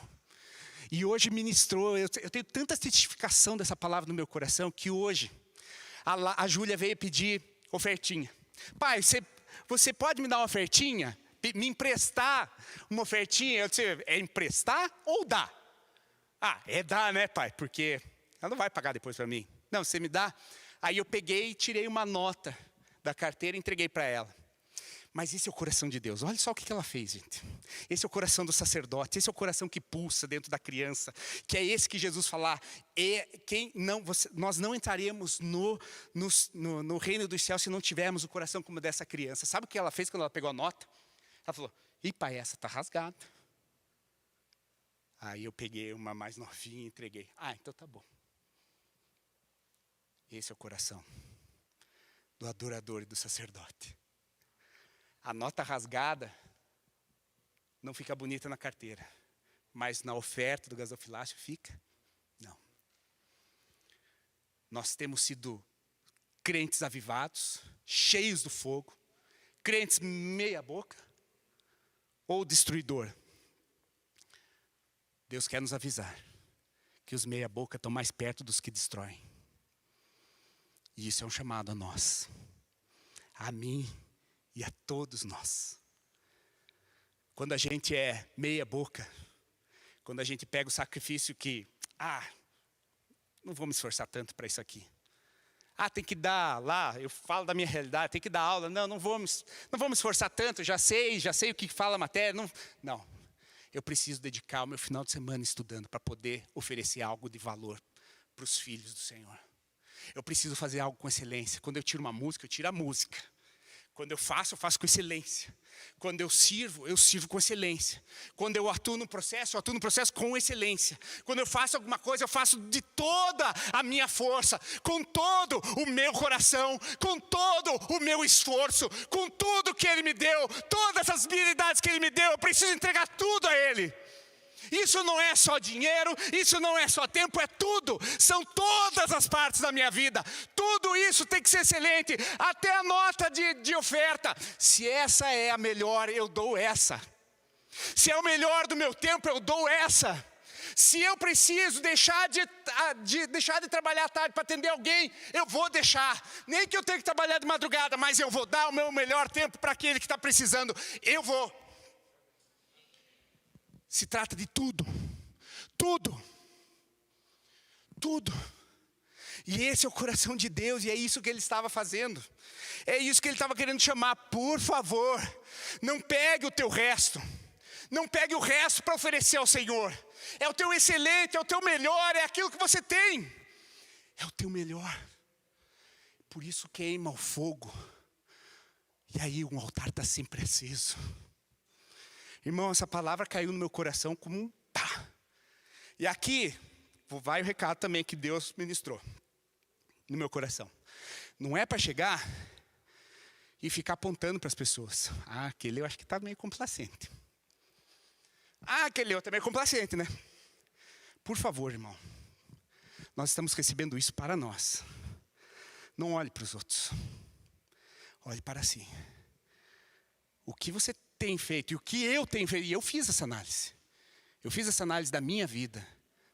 E hoje ministrou, eu tenho tanta testificação dessa palavra no meu coração, que hoje a Júlia veio pedir ofertinha. Pai, você pode me dar uma ofertinha? Me emprestar uma ofertinha? Eu disse, é emprestar ou dar? É dar, né, pai? Porque ela não vai pagar depois para mim. Não, você me dá. Aí eu peguei e tirei uma nota da carteira e entreguei para ela. Mas esse é o coração de Deus. Olha só o que ela fez, gente. Esse é o coração do sacerdote. Esse é o coração que pulsa dentro da criança. Que é esse que Jesus fala. Nós não entraremos no reino dos céus se não tivermos o coração como dessa criança. Sabe o que ela fez quando ela pegou a nota? Ela falou, pai, essa está rasgada. Aí eu peguei uma mais novinha e entreguei. Então tá bom. Esse é o coração do adorador e do sacerdote. A nota rasgada não fica bonita na carteira, mas na oferta do gasofilácio fica? Não. Nós temos sido crentes avivados, cheios do fogo, crentes meia boca ou destruidor. Deus quer nos avisar que os meia boca estão mais perto dos que destroem. E isso é um chamado a nós, a mim e a todos nós. Quando a gente é meia boca, quando a gente pega o sacrifício que, não vou me esforçar tanto para isso aqui. Tem que dar lá, eu falo da minha realidade, tem que dar aula. Não vou me esforçar tanto, já sei o que fala a matéria. Não, eu preciso dedicar o meu final de semana estudando para poder oferecer algo de valor para os filhos do Senhor. Eu preciso fazer algo com excelência. Quando eu tiro uma música, eu tiro a música. Quando eu faço com excelência. Quando eu sirvo com excelência. Quando eu atuo no processo, eu atuo no processo com excelência. Quando eu faço alguma coisa, eu faço de toda a minha força, com todo o meu coração, com todo o meu esforço, com tudo que Ele me deu, todas as habilidades que Ele me deu, eu preciso entregar tudo a Ele. Isso não é só dinheiro, isso não é só tempo, é tudo. São todas as partes da minha vida. Tudo isso tem que ser excelente, até a nota de oferta. Se essa é a melhor, eu dou essa. Se é o melhor do meu tempo, eu dou essa. Se eu preciso deixar de trabalhar à tarde para atender alguém, eu vou deixar. Nem que eu tenha que trabalhar de madrugada, mas eu vou dar o meu melhor tempo para aquele que está precisando. Eu vou. Se trata de tudo. E esse é o coração de Deus, e é isso que Ele estava fazendo. É isso que Ele estava querendo chamar. Por favor, não pegue o teu resto. Não pegue o resto para oferecer ao Senhor. É o teu excelente, é o teu melhor, é aquilo que você tem. É o teu melhor. Por isso queima o fogo. E aí um altar está sempre aceso. Irmão, essa palavra caiu no meu coração como um pá. E aqui vai o recado também que Deus ministrou no meu coração. Não é para chegar e ficar apontando para as pessoas. Aquele eu acho que está meio complacente. Aquele outro é meio complacente, né? Por favor, irmão. Nós estamos recebendo isso para nós. Não olhe para os outros. Olhe para si. O que você tem feito e o que eu tenho feito. E eu fiz essa análise. Eu fiz essa análise da minha vida.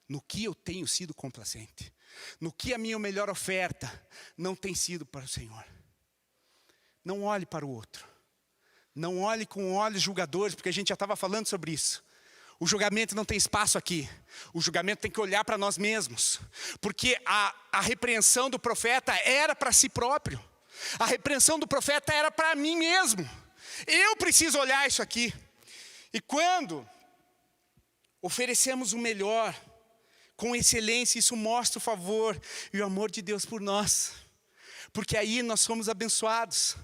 No que eu tenho sido complacente. No que a minha melhor oferta não tem sido para o Senhor. Não olhe para o outro. Não olhe com olhos julgadores, porque a gente já estava falando sobre isso. O julgamento não tem espaço aqui. O julgamento tem que olhar para nós mesmos. Porque a repreensão do profeta era para si próprio. A repreensão do profeta era para mim mesmo. Eu preciso olhar isso aqui. E quando oferecemos o melhor, com excelência, isso mostra o favor e o amor de Deus por nós. Porque aí nós somos abençoados.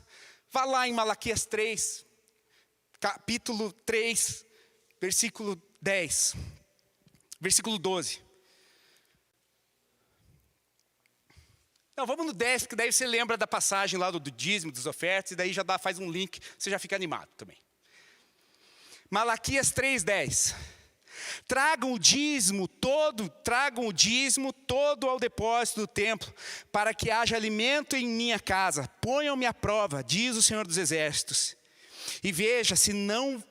Vá lá em Malaquias 3, capítulo 3, versículo 10, versículo 12. Não, vamos no 10, porque daí você lembra da passagem lá do dízimo, dos ofertas, e daí já faz um link, você já fica animado também. Malaquias 3:10. Tragam o dízimo todo ao depósito do templo, para que haja alimento em minha casa. Ponham-me à prova, diz o Senhor dos Exércitos. E veja, se não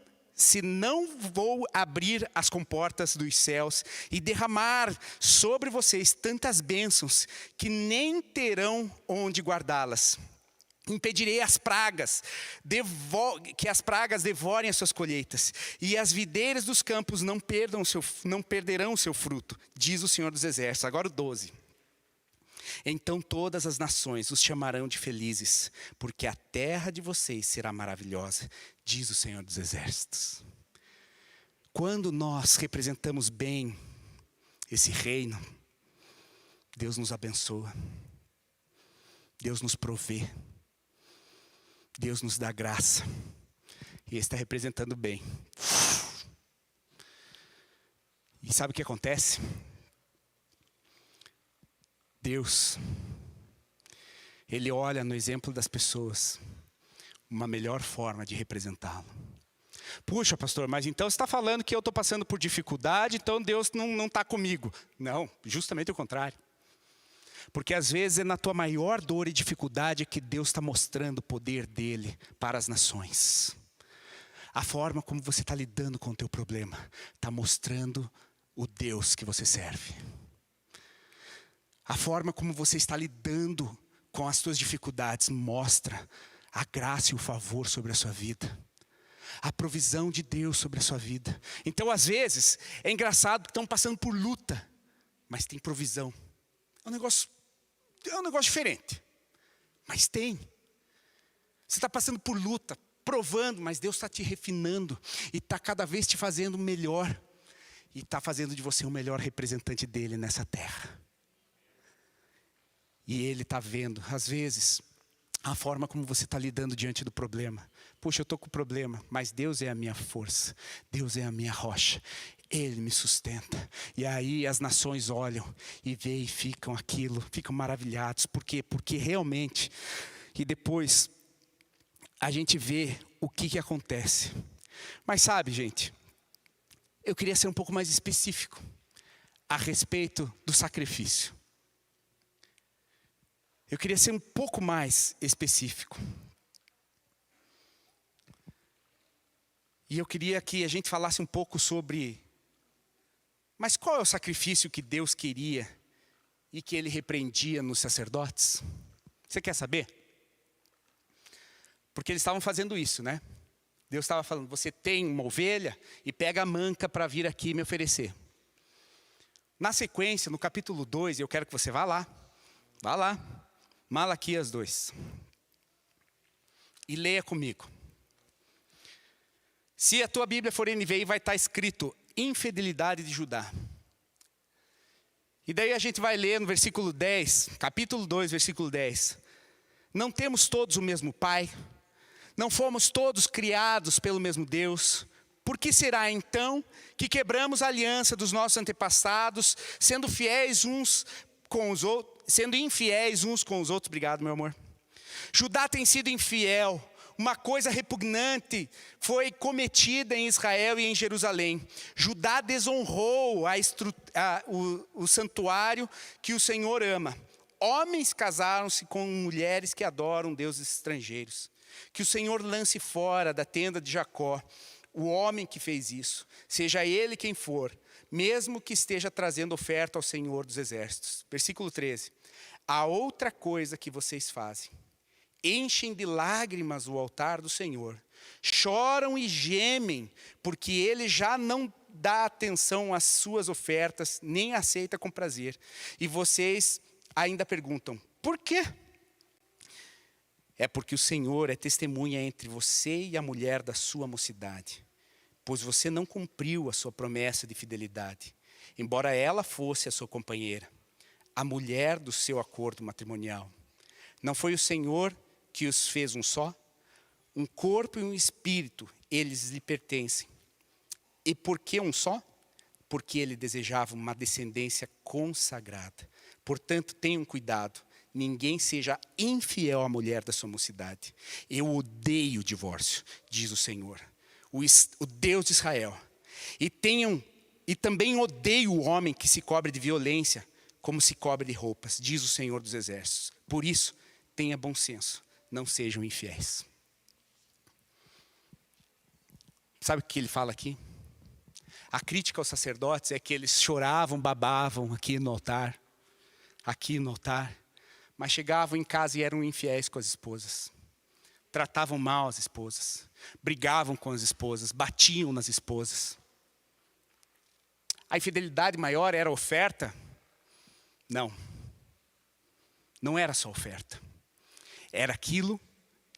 vou abrir as comportas dos céus e derramar sobre vocês tantas bênçãos, que nem terão onde guardá-las. Impedirei as pragas, que as pragas devorem as suas colheitas, e as videiras dos campos não perderão o seu fruto, diz o Senhor dos Exércitos. Agora o 12. Então todas as nações os chamarão de felizes, porque a terra de vocês será maravilhosa, diz o Senhor dos Exércitos. Quando nós representamos bem esse reino, Deus nos abençoa, Deus nos provê, Deus nos dá graça. E Ele está representando bem. E sabe o que acontece? Deus, Ele olha no exemplo das pessoas uma melhor forma de representá-lo. Puxa, pastor, mas então você está falando que eu estou passando por dificuldade, então Deus não está comigo. Não, justamente o contrário. Porque às vezes é na tua maior dor e dificuldade que Deus está mostrando o poder dEle para as nações. A forma como você está lidando com o teu problema está mostrando o Deus que você serve. A forma como você está lidando com as suas dificuldades mostra a graça e o favor sobre a sua vida. A provisão de Deus sobre a sua vida. Então às vezes é engraçado que estão passando por luta, mas tem provisão. É um negócio diferente, mas tem. Você está passando por luta, provando, mas Deus está te refinando e está cada vez te fazendo melhor. E está fazendo de você o melhor representante dEle nessa terra. E Ele está vendo, às vezes, a forma como você está lidando diante do problema. Puxa, eu estou com problema, mas Deus é a minha força. Deus é a minha rocha. Ele me sustenta. E aí as nações olham e veem e ficam maravilhados. Por quê? Porque realmente, e depois a gente vê o que acontece. Mas sabe, gente, eu queria ser um pouco mais específico a respeito do sacrifício. Eu queria ser um pouco mais específico. E eu queria que a gente falasse um pouco sobre... Mas qual é o sacrifício que Deus queria e que Ele repreendia nos sacerdotes? Você quer saber? Porque eles estavam fazendo isso, né? Deus estava falando, você tem uma ovelha e pega a manca para vir aqui me oferecer. Na sequência, no capítulo 2, eu quero que você vá lá. Malaquias 2. E leia comigo. Se a tua Bíblia for NVI, vai estar escrito infidelidade de Judá. E daí a gente vai ler no versículo 10, capítulo 2, versículo 10. Não temos todos o mesmo Pai? Não fomos todos criados pelo mesmo Deus? Por que será então que quebramos a aliança dos nossos antepassados, sendo infiéis uns com os outros? Obrigado, meu amor. Judá tem sido infiel. Uma coisa repugnante foi cometida em Israel e em Jerusalém. Judá desonrou o santuário que o Senhor ama. Homens casaram-se com mulheres que adoram deuses estrangeiros. Que o Senhor lance fora da tenda de Jacó o homem que fez isso, seja ele quem for, mesmo que esteja trazendo oferta ao Senhor dos Exércitos. Versículo 13. Há outra coisa que vocês fazem. Enchem de lágrimas o altar do Senhor. Choram e gemem, porque Ele já não dá atenção às suas ofertas, nem aceita com prazer. E vocês ainda perguntam, por quê? É porque o Senhor é testemunha entre você e a mulher da sua mocidade, pois você não cumpriu a sua promessa de fidelidade, embora ela fosse a sua companheira, a mulher do seu acordo matrimonial. Não foi o Senhor que os fez um só? Um corpo e um espírito, eles lhe pertencem. E por que um só? Porque ele desejava uma descendência consagrada. Portanto, tenham cuidado. Ninguém seja infiel à mulher da sua mocidade. Eu odeio o divórcio, diz o Senhor. o Deus de Israel. E também odeio o homem que se cobre de violência, como se cobre de roupas, diz o Senhor dos Exércitos. Por isso, tenha bom senso, não sejam infiéis. Sabe o que ele fala aqui? A crítica aos sacerdotes é que eles choravam, babavam aqui no altar, mas chegavam em casa e eram infiéis com as esposas. Tratavam mal as esposas, brigavam com as esposas, batiam nas esposas. A infidelidade maior era a oferta? Não. Não era só oferta. Era aquilo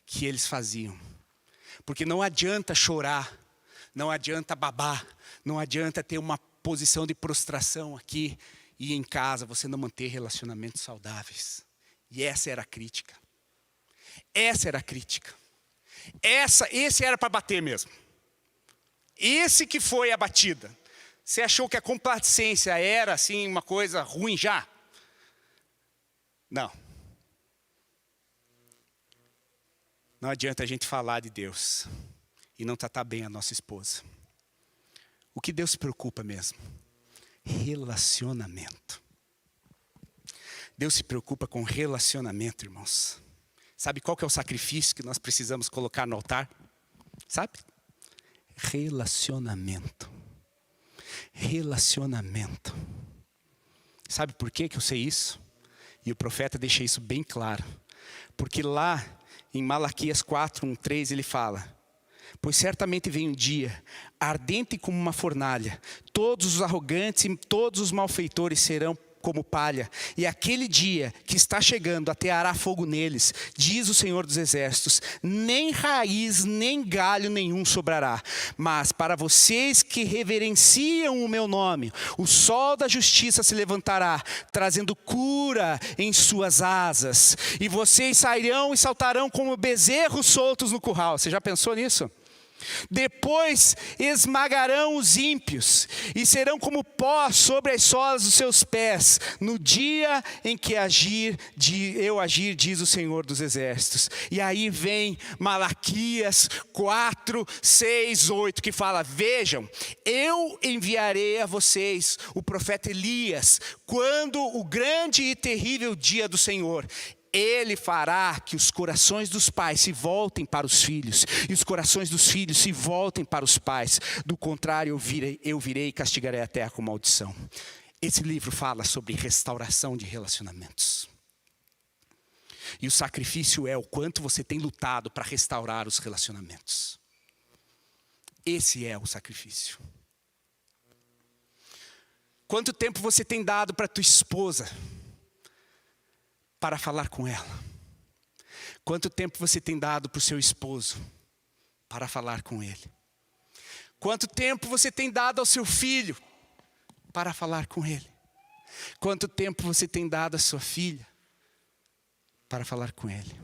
que eles faziam. Porque não adianta chorar, não adianta babar, não adianta ter uma posição de prostração aqui e em casa você não manter relacionamentos saudáveis. E essa era a crítica. Essa era a crítica. Esse era para bater mesmo. Esse que foi a batida. Você achou que a complacência era assim uma coisa ruim já? Não. Não adianta a gente falar de Deus e não tratar bem a nossa esposa. O que Deus se preocupa mesmo? Relacionamento. Deus se preocupa com relacionamento, irmãos. Sabe qual que é o sacrifício que nós precisamos colocar no altar? Sabe? Relacionamento. Relacionamento. Sabe por que eu sei isso? E o profeta deixa isso bem claro. Porque lá em Malaquias 4, 1, 3 ele fala: pois certamente vem um dia, ardente como uma fornalha, todos os arrogantes e todos os malfeitores serão como palha, e aquele dia que está chegando ateará fogo neles, diz o Senhor dos Exércitos, nem raiz nem galho nenhum sobrará, mas para vocês que reverenciam o meu nome, o sol da justiça se levantará, trazendo cura em suas asas, e vocês sairão e saltarão como bezerros soltos no curral. Você já pensou nisso? Depois esmagarão os ímpios e serão como pó sobre as solas dos seus pés, no dia em que eu agir, diz o Senhor dos Exércitos. E aí vem Malaquias 4, 6, 8, que fala: vejam, eu enviarei a vocês o profeta Elias, quando o grande e terrível dia do Senhor. Ele fará que os corações dos pais se voltem para os filhos, e os corações dos filhos se voltem para os pais. Do contrário, eu virei e castigarei a terra com maldição. Esse livro fala sobre restauração de relacionamentos. E o sacrifício é o quanto você tem lutado para restaurar os relacionamentos. Esse é o sacrifício. Quanto tempo você tem dado para tua esposa para falar com ela? Quanto tempo você tem dado para o seu esposo para falar com ele? Quanto tempo você tem dado ao seu filho para falar com ele? Quanto tempo você tem dado à sua filha para falar com ele?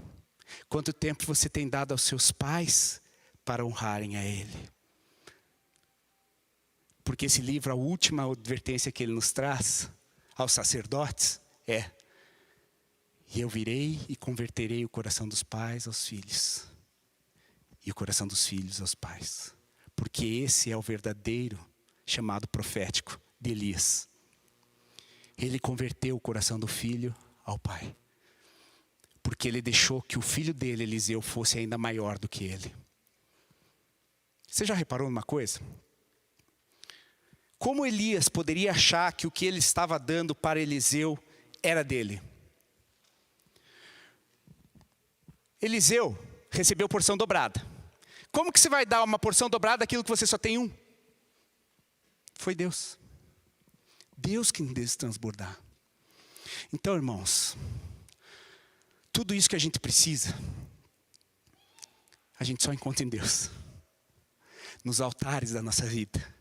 Quanto tempo você tem dado aos seus pais para honrarem a ele? Porque esse livro, a última advertência que ele nos traz aos sacerdotes é: e eu virei e converterei o coração dos pais aos filhos, e o coração dos filhos aos pais. Porque esse é o verdadeiro chamado profético de Elias. Ele converteu o coração do filho ao pai. Porque ele deixou que o filho dele, Eliseu, fosse ainda maior do que ele. Você já reparou numa coisa? Como Elias poderia achar que o que ele estava dando para Eliseu era dele? Eliseu recebeu porção dobrada. Como que você vai dar uma porção dobrada daquilo que você só tem um? Foi Deus. Deus que nos deu transbordar. Então, irmãos, tudo isso que a gente precisa, a gente só encontra em Deus. Nos altares da nossa vida.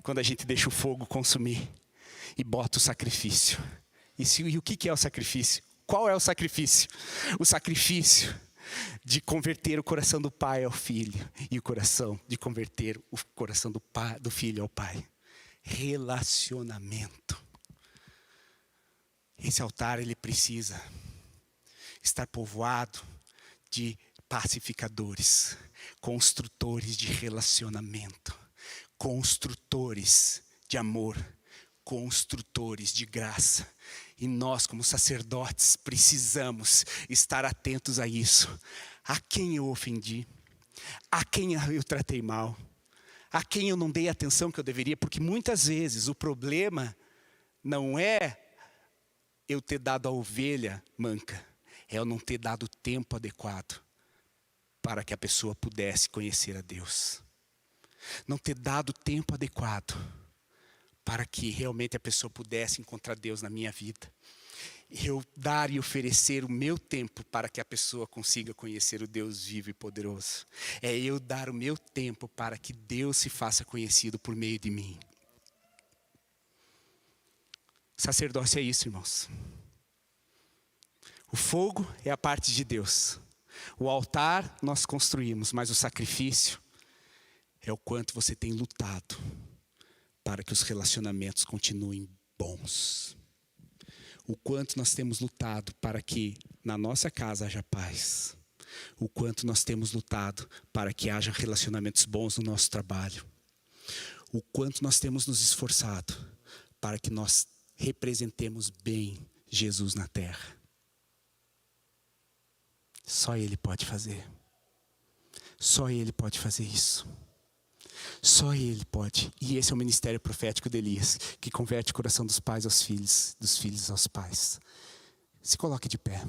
Quando a gente deixa o fogo consumir e bota o sacrifício. E o que é o sacrifício? Qual é o sacrifício? O sacrifício de converter o coração do pai ao filho, e o coração de converter o coração do filho ao pai. Relacionamento. Esse altar, ele precisa estar povoado de pacificadores, construtores de relacionamento, construtores de amor, construtores de graça. E nós, como sacerdotes, precisamos estar atentos a isso. A quem eu ofendi? A quem eu tratei mal? A quem eu não dei a atenção que eu deveria? Porque muitas vezes o problema não é eu ter dado a ovelha manca, é eu não ter dado o tempo adequado para que a pessoa pudesse conhecer a Deus. Não ter dado o tempo adequado para que realmente a pessoa pudesse encontrar Deus na minha vida. Eu dar e oferecer o meu tempo para que a pessoa consiga conhecer o Deus vivo e poderoso. É eu dar o meu tempo para que Deus se faça conhecido por meio de mim. Sacerdócio é isso, irmãos. O fogo é a parte de Deus. O altar nós construímos, mas o sacrifício é o quanto você tem lutado para que os relacionamentos continuem bons. O quanto nós temos lutado para que na nossa casa haja paz. O quanto nós temos lutado para que haja relacionamentos bons no nosso trabalho. O quanto nós temos nos esforçado para que nós representemos bem Jesus na terra. Só Ele pode fazer. Só Ele pode fazer isso. Só Ele pode. E esse é o ministério profético de Elias, que converte o coração dos pais aos filhos, dos filhos aos pais. Se coloque de pé.